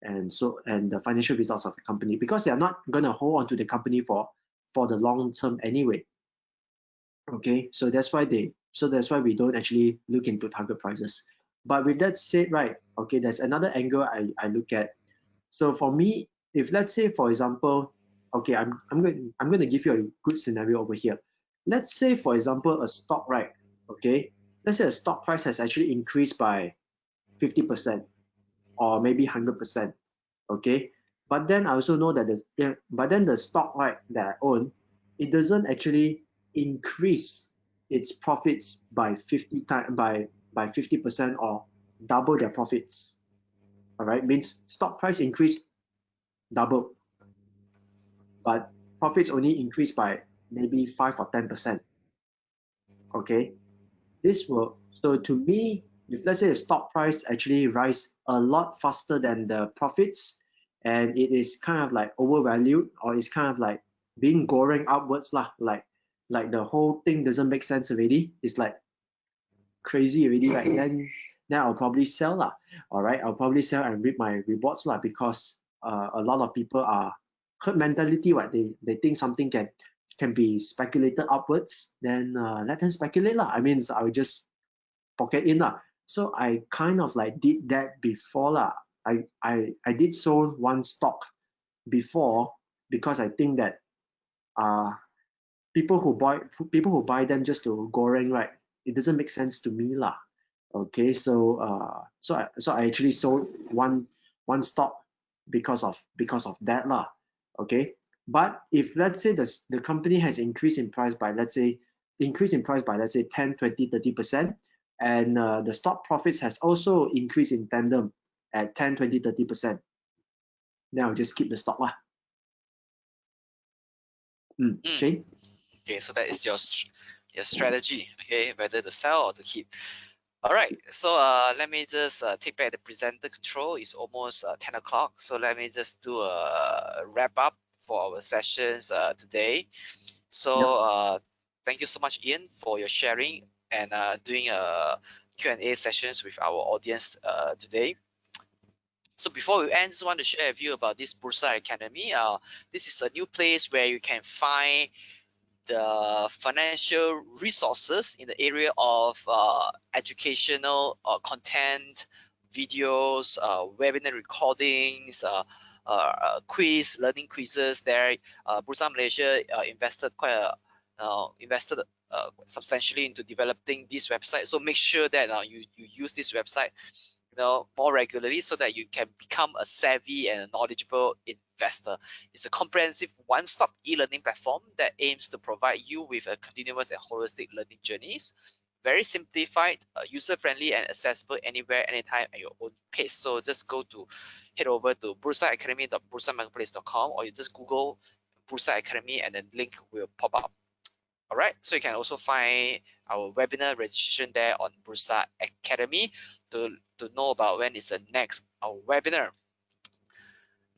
and the financial results of the company, because they are not going to hold on to the company for the long term anyway. Okay, so that's why we don't actually look into target prices. But with that said, right, okay, there's another angle I look at. So for me, if let's say, for example, okay, I'm going to give you a good scenario over here. Let's say, for example, a stock, right, okay, let's say a stock price has actually increased by 50% or maybe 100%, okay, but then I also know that the stock, right, that I own, it doesn't actually increase its profits by 50% or double their profits. All right, means stock price increase double, but profits only increase by maybe 5 or 10%. Okay, so to me, if let's say the stock price actually rise a lot faster than the profits, and it is kind of like overvalued, or it's kind of like being goreng upwards lah, like the whole thing doesn't make sense already, it's like crazy already, right? Then I'll probably sell lah. All right, I'll probably sell and reap my rewards lah, because a lot of people are herd mentality, right? They think something can be speculated upwards, then let them speculate lah. I mean, so I will just pocket in lah. So I kind of like did that before lah. I did sold one stock before, because I think that people who buy them just to goreng, right, it doesn't make sense to me lah. Okay, so I actually sold one stock because of that lah. Okay, but if let's say the company has increased in price by let's say 10, 20, 30%, and the stock profits has also increased in tandem at 10, 20, 30%, then I'll just keep the stock lah. Shane? Okay, so that is your strategy, okay, whether to sell or to keep. All right, so let me just take back the presenter control. It's almost 10 o'clock, so let me just do a wrap up for our sessions today. So thank you so much, Ian, for your sharing and doing Q&A sessions with our audience today. So before we end, just want to share with you about this Bursar Academy. This is a new place where you can find the financial resources in the area of educational content, videos, webinar recordings, learning quizzes. There, Bursa Malaysia invested substantially into developing this website. So make sure that you use this website more regularly so that you can become a savvy and knowledgeable investor. It's a comprehensive one-stop e-learning platform that aims to provide you with a continuous and holistic learning journeys. Very simplified, user-friendly, and accessible anywhere, anytime at your own pace. So just head over to bursaacademy.bursamarketplace.com, or you just Google Bursa Academy and then link will pop up. All right, so you can also find our webinar registration there on Bursa Academy to know about when is the next webinar.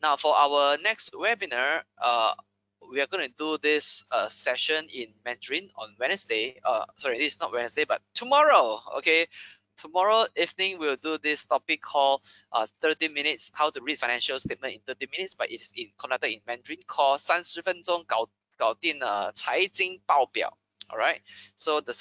Now for our next webinar, we are going to do this session in Mandarin on Wednesday. Sorry, this is not Wednesday, but tomorrow. Okay, tomorrow evening we'll do this topic called 30 minutes how to read financial statement in 30 minutes, but it's conducted in Mandarin, called 30分钟搞定财经报表. All right, so the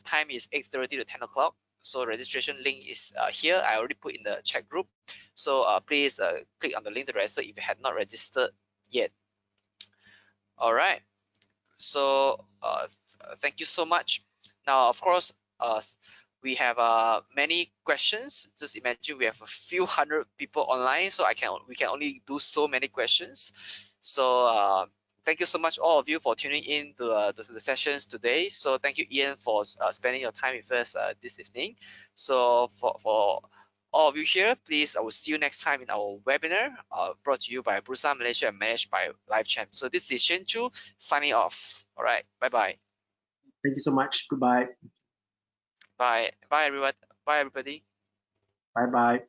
time is 8:30 to 10 o'clock. So registration link is here. I already put in the chat group. So please click on the link to register if you had not registered yet. All right. So thank you so much. Now, of course, we have many questions. Just imagine we have a few hundred people online, so we can only do so many questions. So thank you so much, all of you, for tuning in to the sessions today. So thank you, Ian, for spending your time with us this evening. So for all of you here, please, I will see you next time in our webinar brought to you by Bursa Malaysia and managed by LifeChamp. So this is Shen Chu signing off. All right, bye-bye. Thank you so much. Goodbye. Bye everyone. Bye everybody. Bye-bye.